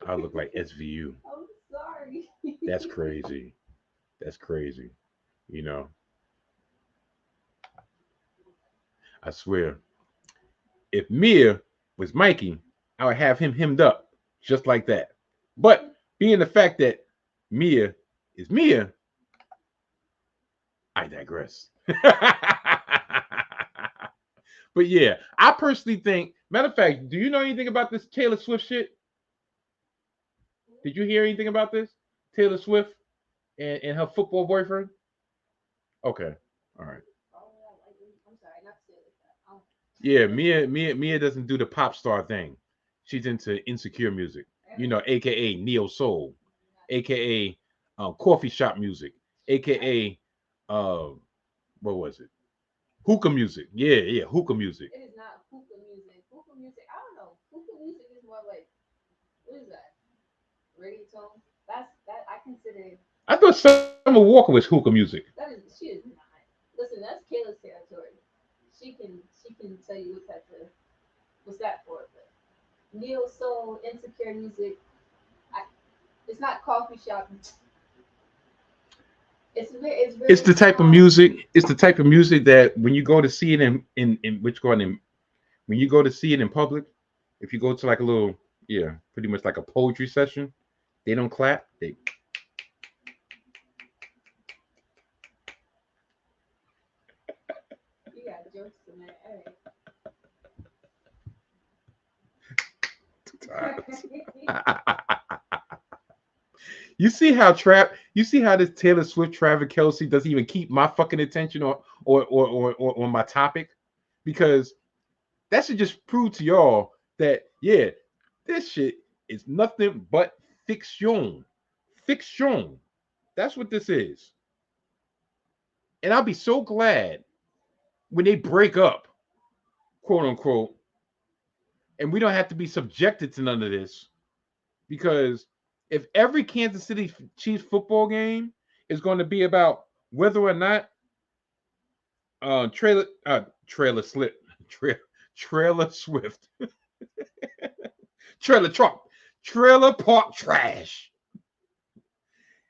SVU. I'm sorry. That's crazy. That's crazy. You know. I swear. If Mia was Mikey, I would have him hemmed up just like that. But being the fact that Mia is Mia, I digress. But yeah, I personally think, matter of fact, do you know anything about this Taylor Swift shit? Did you hear anything about this? Taylor Swift and her football boyfriend? Okay. All right. I'm sorry, not to say that. Yeah, Mia doesn't do the pop star thing. She's into insecure music. You know, aka neo soul, aka coffee shop music, aka what was it? Hookah music. Yeah, hookah music. It is not hookah music. Hookah music, I don't know. Hookah music is more like, what is that? Reggaeton? That I consider. I thought Summer Walker was hookah music. She is not. Listen, that's Kayla's territory. She can tell you what's that for. But neo soul, insecure music. It's not coffee shop. It's the type of music. It's the type of music that when you go to see it when you go to see it in public, if you go to like a little, pretty much like a poetry session, they don't clap. They. You got jokes tonight. All right. You see how this Taylor Swift Travis Kelce doesn't even keep my fucking attention or on my topic, because that should just prove to y'all that this shit is nothing but fiction. Fiction. That's what this is. And I'll be so glad when they break up, quote unquote, and we don't have to be subjected to none of this, because if every Kansas City Chiefs football game is going to be about whether or not Trailer Swift, Trailer Park Trash.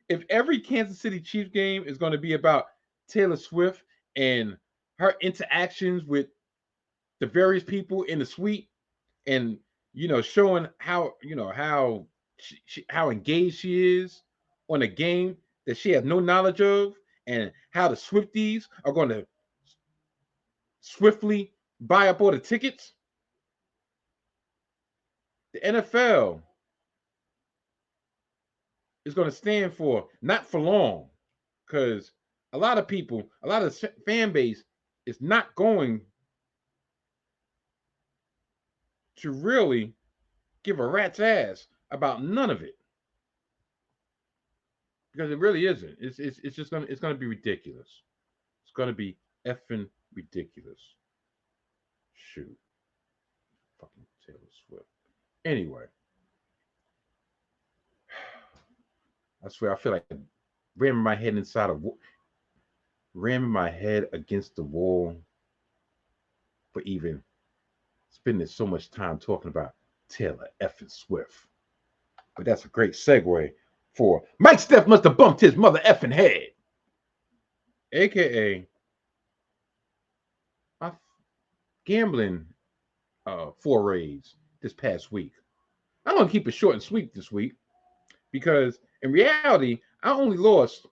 If every Kansas City Chiefs game is going to be about Taylor Swift and her interactions with the various people in the suite, and showing how how engaged she is on a game that she has no knowledge of, and how the Swifties are going to swiftly buy up all the tickets. The NFL is going to stand for not for long, because a lot of fan base is not going to really give a rat's ass about none of it, because it really isn't. It's gonna be ridiculous. It's gonna be effing ridiculous. Shoot, fucking Taylor Swift. Anyway, I swear I feel like ramming my head against the wall for even spending so much time talking about Taylor effing Swift. But that's a great segue for Mike Steph must have bumped his mother effing head. AKA my gambling forays this past week. I'm gonna keep it short and sweet this week because in reality, I only lost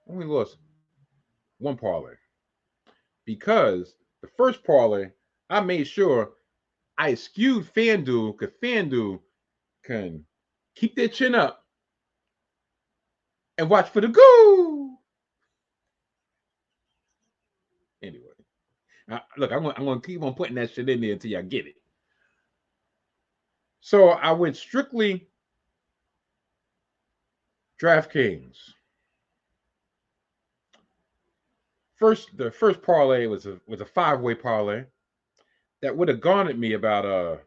one parlay because the first parlay I made sure I skewed FanDuel because FanDuel can keep their chin up and watch for the goo. Anyway, look, I'm gonna keep on putting that shit in there until y'all get it. So I went strictly DraftKings. The first parlay was a 5-way parlay that would have garnered me about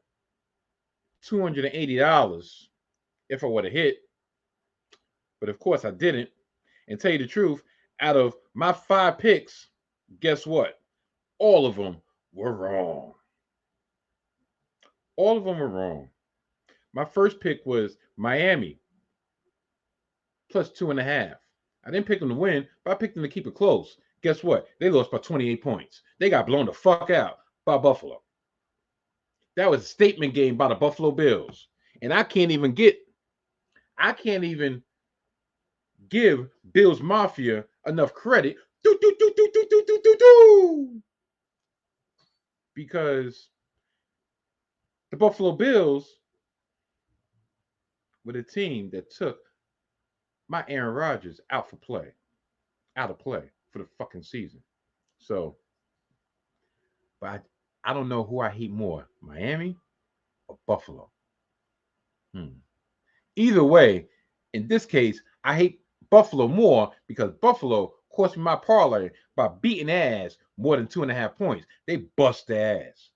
$280 if I would have hit. But of course I didn't. And tell you the truth, out of my 5 picks, guess what? All of them were wrong. All of them were wrong. My first pick was Miami plus 2.5. I didn't pick them to win, but I picked them to keep it close. Guess what? They lost by 28 points. They got blown the fuck out by Buffalo. That was a statement game by the Buffalo Bills. And I can't even give Bills Mafia enough credit. Because the Buffalo Bills were the team that took my Aaron Rodgers out of play for the fucking season. So, but I don't know who I hate more, Miami or Buffalo. Either way, in this case, I hate Buffalo more because Buffalo cost me my parlay by beating ass more than 2.5 points. They bust their ass.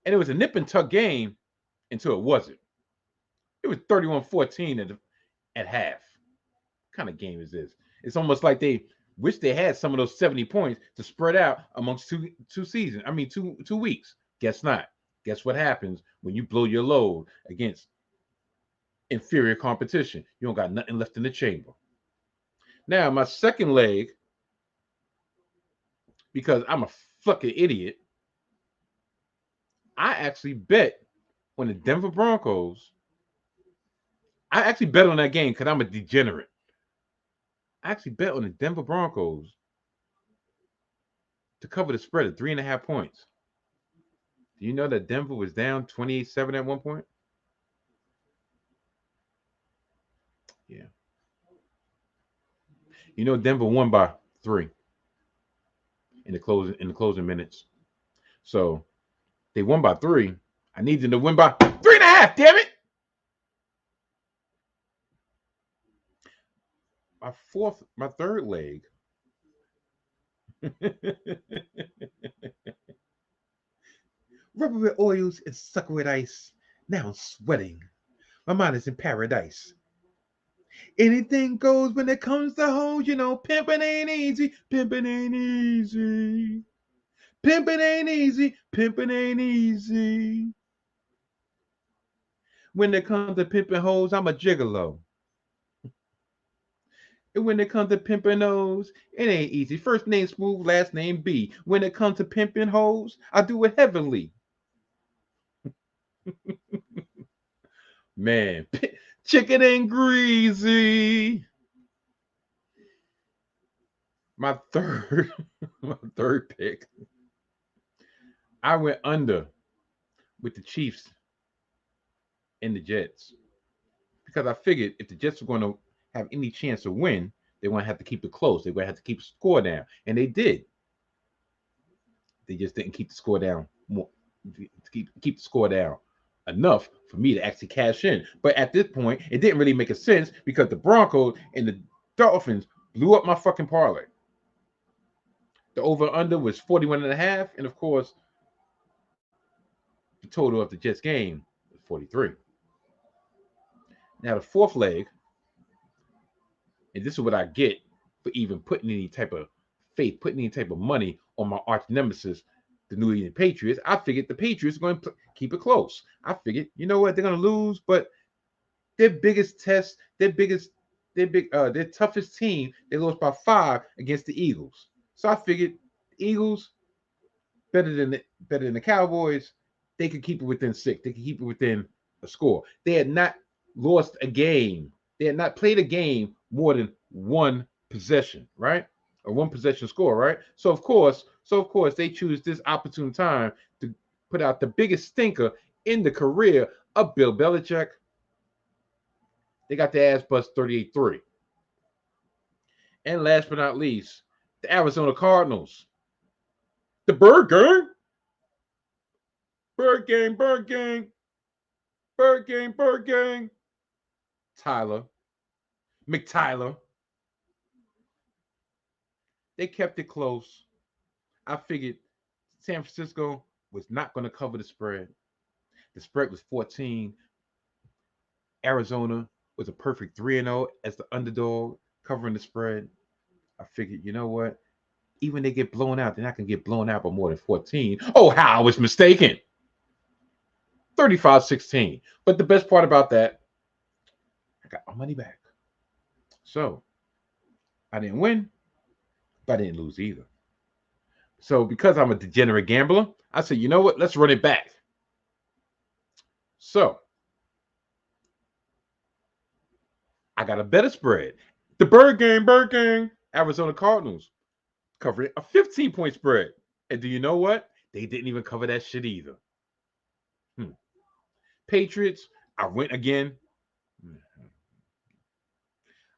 And it was a nip and tuck game until it wasn't. It was 31-14 at half. What kind of game is this? It's almost like they wish they had some of those 70 points to spread out amongst two weeks. Guess not. Guess what happens when you blow your load against inferior competition? You don't got nothing left in the chamber. Now, my second leg, because I'm a fucking idiot, I actually bet on the Denver Broncos. I actually bet on that game because I'm a degenerate. I actually bet on the Denver Broncos to cover the spread of 3.5 points. Do you know that Denver was down 28-7 at one point? Yeah. You know, Denver won by 3 in the closing minutes. So they won by 3. I need them to win by 3.5. Damn it! My third leg. Rubber with oils and sucker with ice. Now I'm sweating. My mind is in paradise. Anything goes when it comes to hoes, you know, pimping ain't easy. Pimping ain't easy. Pimping ain't easy. Pimping ain't easy. When it comes to pimping hoes, I'm a gigolo. And when it comes to pimping hoes, it ain't easy. First name Smooth, last name B. When it comes to pimping hoes, I do it heavenly. Man, chicken ain't greasy. My third pick. I went under with the Chiefs and the Jets because I figured if the Jets were going to have any chance to win, they want to have to keep it close. They would have to keep the score down, and they did. They just didn't keep the score down more. Keep the score down enough for me to actually cash in. But at this point, it didn't really make a sense because the Broncos and the Dolphins blew up my fucking parlay. The over-under was 41.5, and of course, the total of the Jets game was 43. Now the fourth leg, and this is what I get for even putting any type of faith, putting any type of money on my arch nemesis, the New England Patriots. I figured the Patriots are going to keep it close. I figured, you know what, they're going to lose, but their biggest test, their toughest team, they lost by 5 against the Eagles. So I figured Eagles better than the Cowboys. They could keep it within 6. They could keep it within a score. They had not lost a game. They had not played a game more than one possession, right? Or one possession score, right? So of course, they choose this opportune time to put out the biggest stinker in the career of Bill Belichick. They got their ass bust 38-3. And last but not least, the Arizona Cardinals. The Bird Gang. Bird Gang, Bird Gang. Bird Gang, Bird Gang. Tyler. McTyler. They kept it close. I figured San Francisco was not going to cover the spread. The spread was 14. Arizona was a perfect 3-0 as the underdog covering the spread. I figured, you know what? Even they get blown out, they're not going to get blown out by more than 14. Oh, how I was mistaken. 35-16. But the best part about that, I got my money back. So I didn't win, but I didn't lose either. So because I'm a degenerate gambler, I said, you know what? Let's run it back. So I got a better spread. The Bird Gang, Arizona Cardinals covered a 15-point spread. And do you know what? They didn't even cover that shit either. Patriots, I went again.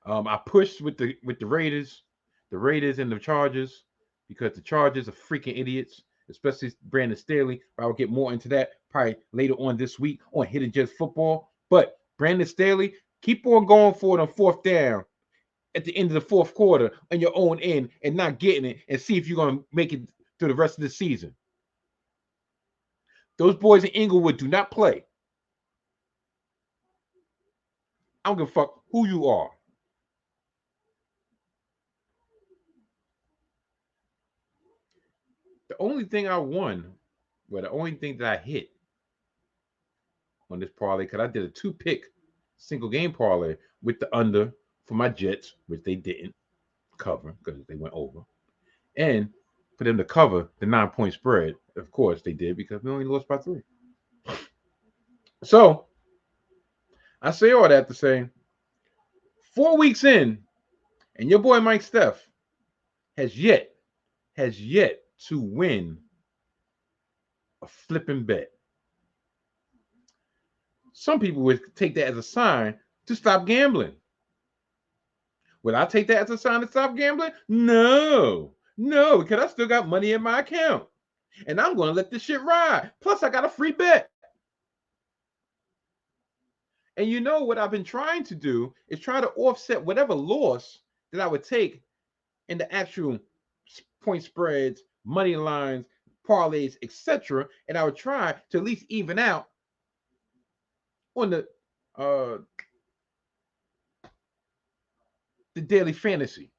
I pushed with the Raiders and the Chargers, because the Chargers are freaking idiots, especially Brandon Staley. I will get more into that probably later on this week on Hidden Jets Football. But Brandon Staley, keep on going for it on 4th down at the end of the 4th quarter on your own end and not getting it, and see if you're going to make it through the rest of the season. Those boys in Inglewood do not play. I don't give a fuck who you are. The only thing I won, the only thing that I hit on this parlay, because I did a 2-pick single game parlay with the under for my Jets, which they didn't cover because they went over, and for them to cover the 9-point spread. Of course they did, because they only lost by 3. So I say all that to say, 4 weeks in, and your boy Mike Steph has yet to win a flipping bet. Some people would take that as a sign to stop gambling. Would I take that as a sign to stop gambling? No, because I still got money in my account. And I'm going to let this shit ride. Plus, I got a free bet. And you know what I've been trying to do is try to offset whatever loss that I would take in the actual point spreads, money lines, parlays, etc. And I would try to at least even out on the daily fantasy,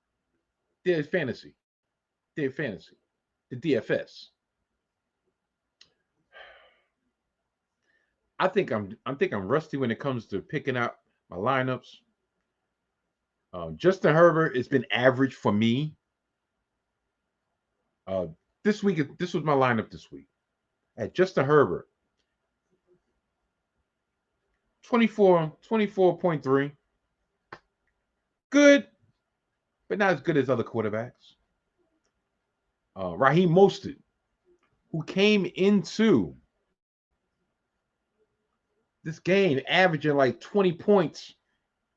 the DFS. I think I'm rusty when it comes to picking out my lineups. Justin Herbert has been average for me. This was my lineup this week. At Justin Herbert, 24.3. Good, but not as good as other quarterbacks. Raheem Mostert, who came into this game averaging like 20 points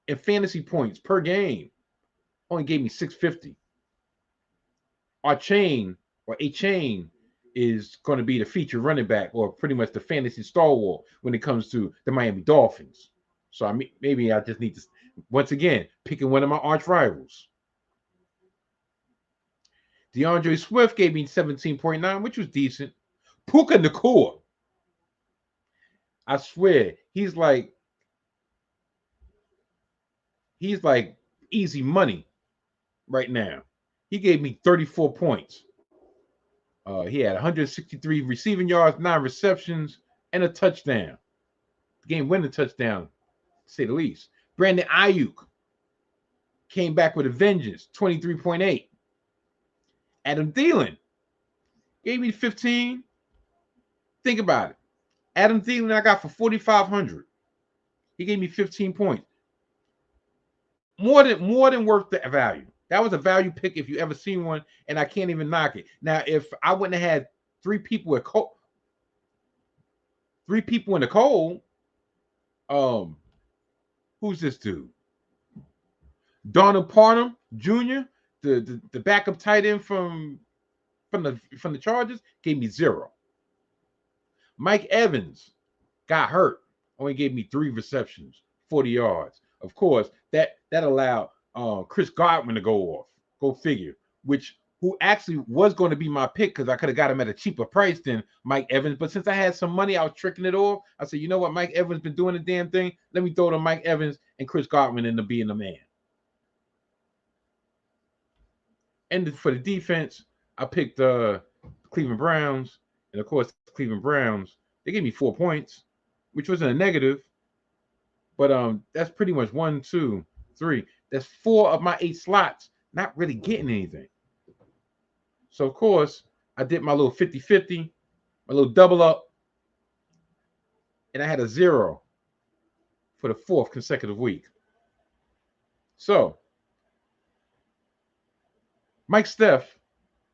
in fantasy points per game, only gave me 650. A chain is going to be the feature running back, or pretty much the fantasy stalwart when it comes to the Miami Dolphins. So maybe I just need to, once again, picking one of my arch rivals. DeAndre Swift gave me 17.9, which was decent. Puka Nacua, I swear, he's like easy money right now. He gave me 34 points. He had 163 receiving yards, 9 receptions, and a touchdown. Game-winning touchdown, to say the least. Brandon Ayuk came back with a vengeance, 23.8. Adam Thielen gave me 15. Think about it. Adam Thielen I got for 4,500. He gave me 15 points. More than worth the value. That was a value pick if you ever seen one, and I can't even knock it. Now, if I wouldn't have had three people in the cold, who's this dude? Donald Parham Jr., the backup tight end from the Chargers, gave me 0. Mike Evans got hurt, only gave me 3 receptions, 40 yards. Of course, that allowed Chris Godwin to go off. Go figure. Who actually was going to be my pick because I could have got him at a cheaper price than Mike Evans. But since I had some money, I was tricking it off. I said, you know what? Mike Evans been doing the damn thing. Let me throw to Mike Evans and Chris Godwin into being the man. And for the defense, I picked the Cleveland Browns. And of course, the Cleveland Browns, they gave me 4 points, which wasn't a negative. But that's pretty much 1, 2, 3. That's 4 of my 8 slots not really getting anything. So, of course, I did my little 50-50, my little double up, and I had a 0 for the 4th consecutive week. So, Mike Steph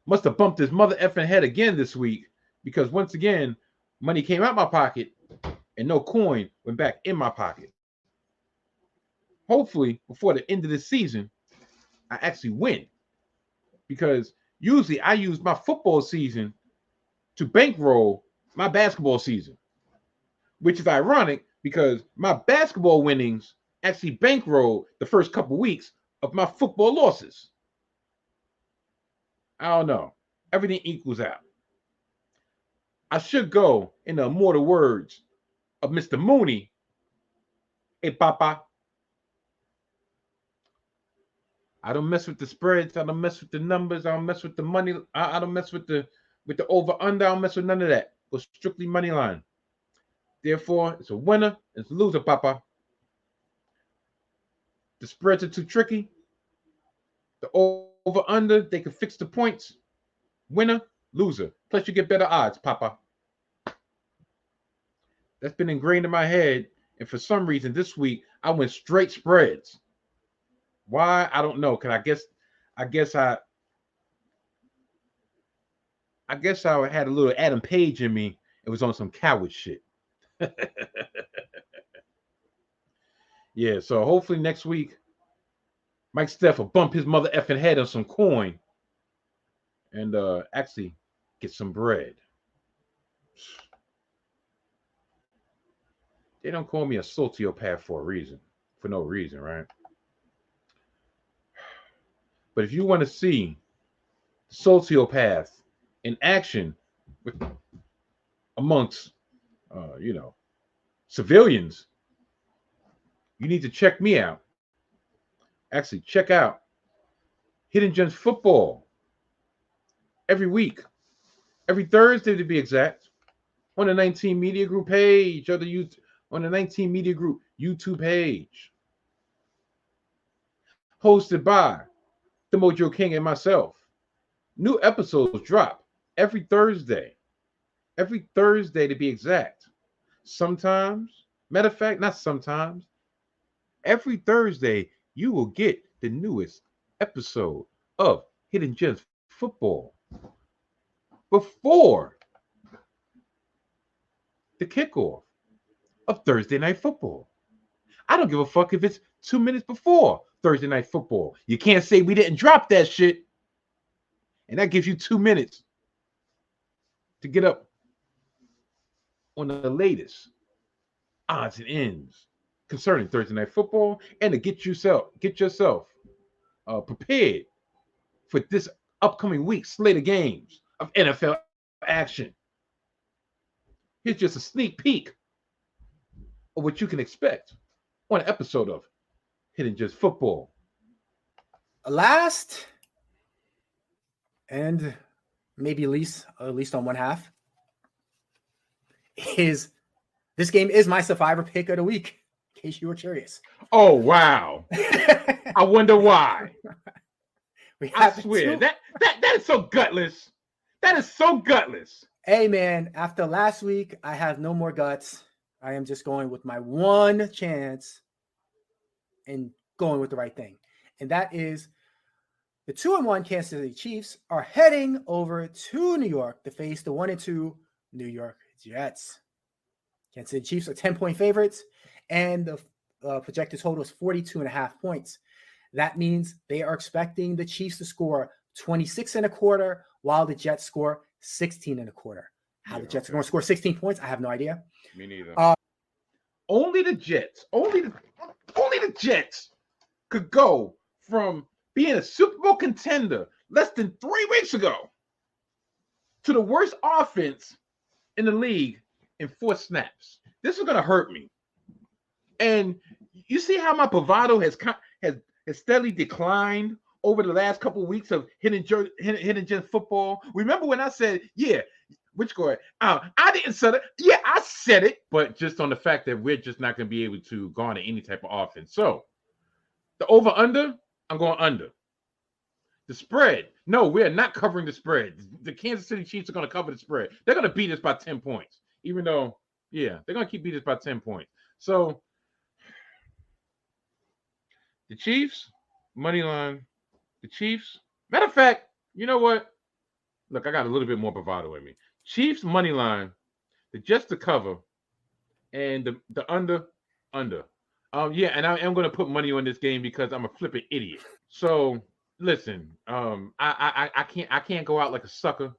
must have bumped his mother effing head again this week because, once again, money came out my pocket and no coin went back in my pocket. Hopefully, before the end of the season, I actually win because usually I use my football season to bankroll my basketball season, which is ironic because my basketball winnings actually bankroll the first couple weeks of my football losses. I don't know. Everything equals out. I should go in the immortal words of Mr. Mooney. Hey, Papa. I don't mess with the spreads. I don't mess with the numbers. I don't mess with the money. I don't mess with the over-under. I don't mess with none of that. Go strictly money line. Therefore, it's a winner. It's a loser, Papa. The spreads are too tricky. The over-under, they can fix the points. Winner, loser. Plus, you get better odds, Papa. That's been ingrained in my head. And for some reason, this week, I went straight spreads. Why? I don't know. Cause I guess I had a little Adam Page in me. It was on some coward shit. Yeah. So hopefully next week, Mike Steph will bump his mother effing head on some coin and actually get some bread. They don't call me a sociopath for a reason, for no reason, right? But if you want to see sociopath in action amongst, civilians, you need to check me out. Actually, check out Hidden Gems Football every week, every Thursday to be exact, on the 19 Media Group page or on the 19 Media Group YouTube page, hosted by the Mojo King and myself. New episodes drop every Thursday to be exact. Sometimes, matter of fact, not sometimes, every Thursday you will get the newest episode of Hidden Gems Football before the kickoff of Thursday Night Football. I don't give a fuck if it's 2 minutes before Thursday Night Football. You can't say we didn't drop that shit. And that gives you 2 minutes to get up on the latest odds and ends concerning Thursday Night Football and to get yourself prepared for this upcoming week's slate of games of NFL action. Here's just a sneak peek of what you can expect on an episode of Hidden Gems Football. Last and maybe at least on one half, is this game is my survivor pick of the week, in case you were curious. Oh, wow. I wonder why. I swear, that is so gutless. That is so gutless. Hey, man, after last week, I have no more guts. I am just going with my one chance and going with the right thing. And that is the 2-1 Kansas City Chiefs are heading over to New York to face the 1-2 New York Jets. Kansas City Chiefs are 10-point favorites, and the projected total is 42.5 points. That means they are expecting the Chiefs to score 26.25, while the Jets score 16.25. How the Jets are going to score 16 points, I have no idea. Me neither. Only the Jets could go from being a Super Bowl contender less than 3 weeks ago to the worst offense in the league in 4 snaps. This is going to hurt me. And you see how my bravado has steadily declined over the last couple of weeks of hidden gem football. Remember when I said, yeah, which score? I didn't say it. Yeah, I said it, but just on the fact that we're just not going to be able to garner any type of offense. So the over-under, I'm going under. The spread, no, we're not covering the spread. The Kansas City Chiefs are going to cover the spread. They're going to beat us by 10 points, even though, yeah, they're going to keep beating us by 10 points. So the Chiefs, money line, the Chiefs. Matter of fact, you know what? Look, I got a little bit more bravado in me. Chiefs, money line, the Jets to cover, and the under. Yeah, and I am going to put money on this game because I'm a flipping idiot. So listen, I can't go out like a sucker,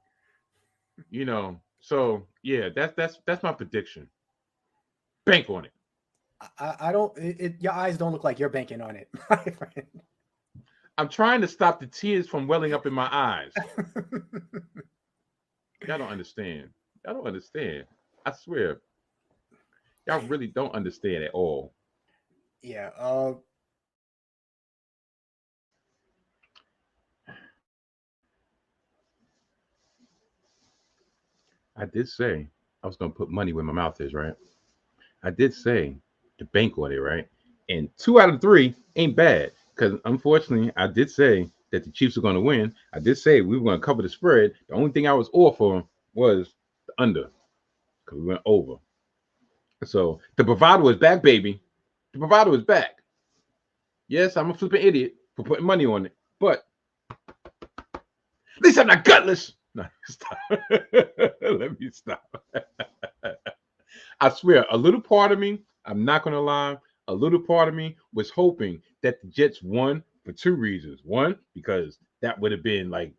you know. So yeah, that's my prediction. Bank on it. I don't. Your eyes don't look like you're banking on it, my friend. I'm trying to stop the tears from welling up in my eyes. Y'all don't understand. I swear, y'all really don't understand at all. Yeah. I did say I was going to put money where my mouth is, right? I did say to bank on it, right? And 2 out of 3 ain't bad because unfortunately, I did say that the Chiefs are going to win. I did say we were going to cover the spread. The only thing I was off for was the under because we went over. So the bravado is back, baby. The bravado is back. Yes, I'm a flipping idiot for putting money on it, but at least I'm not gutless. No, stop. Let me stop. I swear, a little part of me, I'm not going to lie, a little part of me was hoping that the Jets won for 2 reasons. One, because that would have been like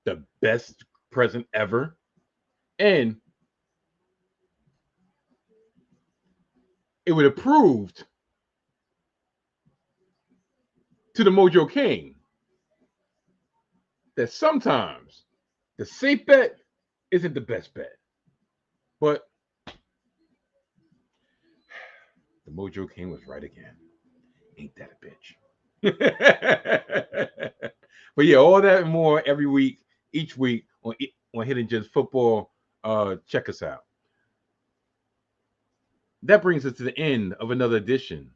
the best present ever. And it would have proved to the Mojo King that sometimes the safe bet isn't the best bet. But the Mojo King was right again. Ain't that a bitch? But yeah, all that and more every week, each week on Hidden Gems Football. Check us out. That brings us to the end of another edition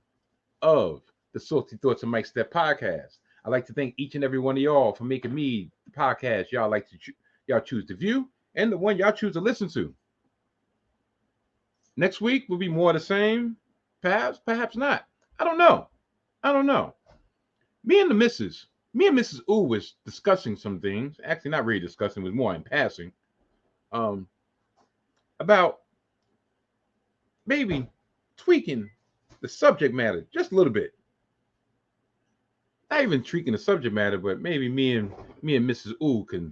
of the Salty Thoughts of Mike Steph podcast. I'd like to thank each and every one of y'all for making me the podcast y'all like to y'all choose to view and the one y'all choose to listen to. Next week will be more of the same. Perhaps not. I don't know. Me and Mrs. U was discussing some things. Actually, not really discussing, it was more in passing. About maybe tweaking the subject matter just a little bit. Not even tweaking the subject matter, but maybe me and Mrs. U can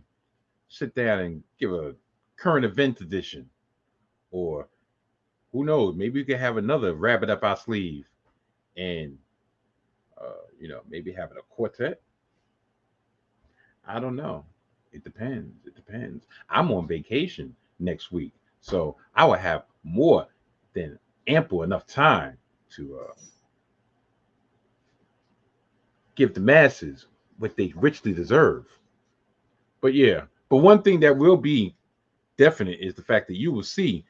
sit down and give a current event edition, or who knows, maybe we can have another rabbit up our sleeve, and maybe having a quartet. I don't know. It depends. I'm on vacation next week, so I will have more than ample enough time to give the masses what they richly deserve. But yeah, But one thing that will be definite is the fact that you will see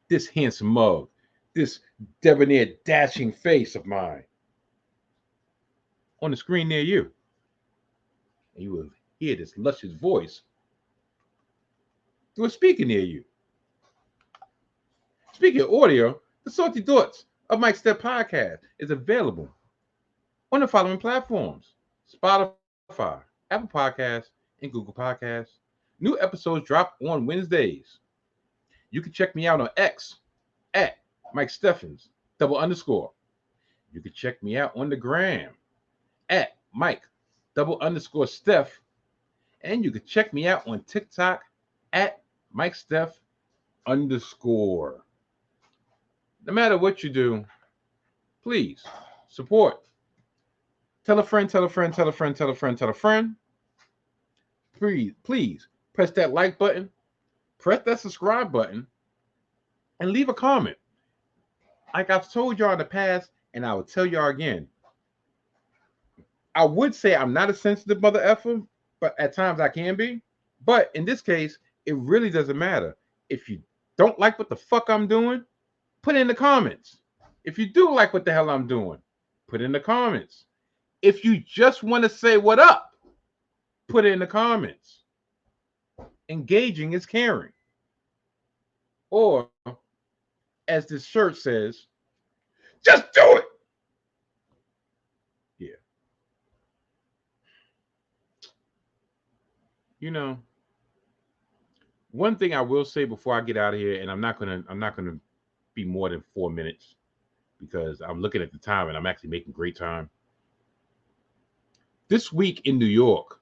this handsome mug, this debonair, dashing face of mine on the screen near you. And you will hear this luscious voice through a speaker near you. Speaking of audio, the Salty Thoughts of Mike Steph podcast is available on the following platforms: Spotify, Apple Podcasts, and Google Podcasts. New episodes drop on Wednesdays. You can check me out on X at Mike Steffens _. You can check me out on the gram at Mike _Steph. And you can check me out on TikTok at Mike Steph _. No matter what you do, please support. Tell a friend, tell a friend, tell a friend, tell a friend, tell a friend. Please press that like button, press that subscribe button, and leave a comment. Like I've told y'all in the past, and I will tell y'all again. I would say I'm not a sensitive mother effer, but at times I can be. But in this case, it really doesn't matter. If you don't like what the fuck I'm doing, put it in the comments. If you do like what the hell I'm doing, put it in the comments. If you just want to say what up, put it in the comments. Engaging is caring. Or, as this shirt says, just do it. Yeah. You know, one thing I will say before I get out of here, and I'm not gonna be more than 4 minutes because I'm looking at the time and I'm actually making great time. This week in New York,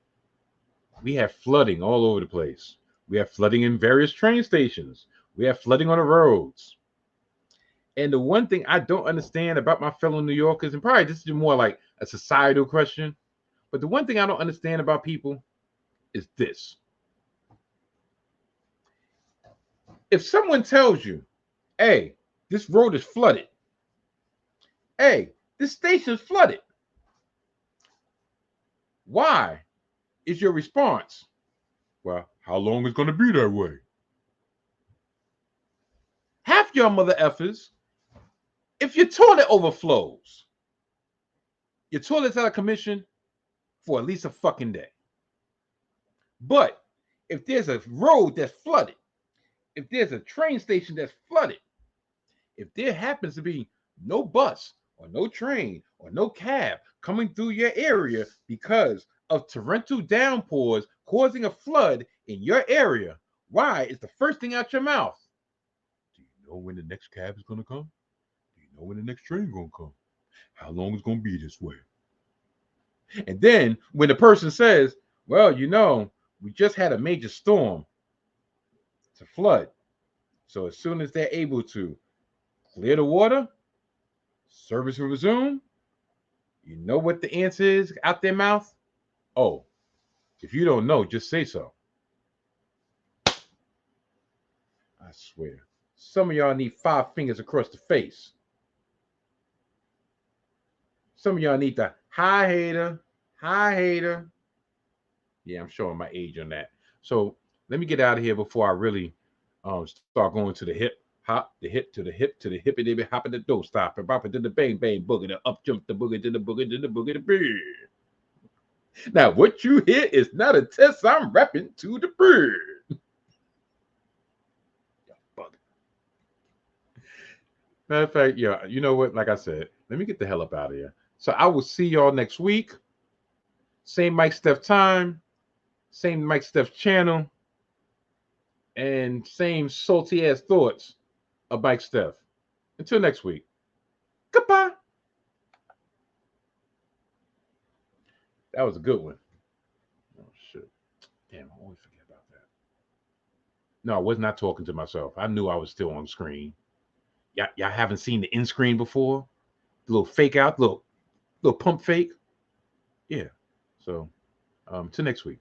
we have flooding all over the place. We have flooding in various train stations. We have flooding on the roads. And the one thing I don't understand about my fellow New Yorkers, and probably this is more like a societal question, but the one thing I don't understand about people is this. If someone tells you, hey, this road is flooded. Hey, this station is flooded. Why is your response? Well, how long is it going to be that way? Half your mother effers, if your toilet overflows, your toilet's out of commission for at least a fucking day. But if there's a road that's flooded, if there's a train station that's flooded, if there happens to be no bus or no train or no cab coming through your area because of torrential downpours causing a flood in your area, why is the first thing out your mouth? Do you know when the next cab is going to come? Do you know when the next train is going to come? How long is it going to be this way? And then when the person says, well, you know, we just had a major storm. It's a flood. So as soon as they're able to clear the water, service will resume, you know what the answer is out their mouth? Oh, if you don't know, just say so. I swear. Some of y'all need 5 fingers across the face. Some of y'all need the hi hater. Yeah, I'm showing my age on that. So let me get out of here before I really start going to the hip. Hop, the hip to the hip to the hippy dippy hop at the door stop and bop it to the bang bang boogie, the up jump the boogie to the boogie to the boogie to beer. Now what you hear is not a test. I'm rapping to the bird. Matter of fact, yeah, you know what? Like I said, let me get the hell up out of here. So I will see y'all next week. Same Mike Steph time, same Mike Steph channel, and same salty ass thoughts of Mike Steph. Until next week. Goodbye. That was a good one. Oh, shit. Damn, I always forget about that. No, I was not talking to myself. I knew I was still on screen. Y'all haven't seen the end screen before? The little fake out, little pump fake? Yeah. So, till next week.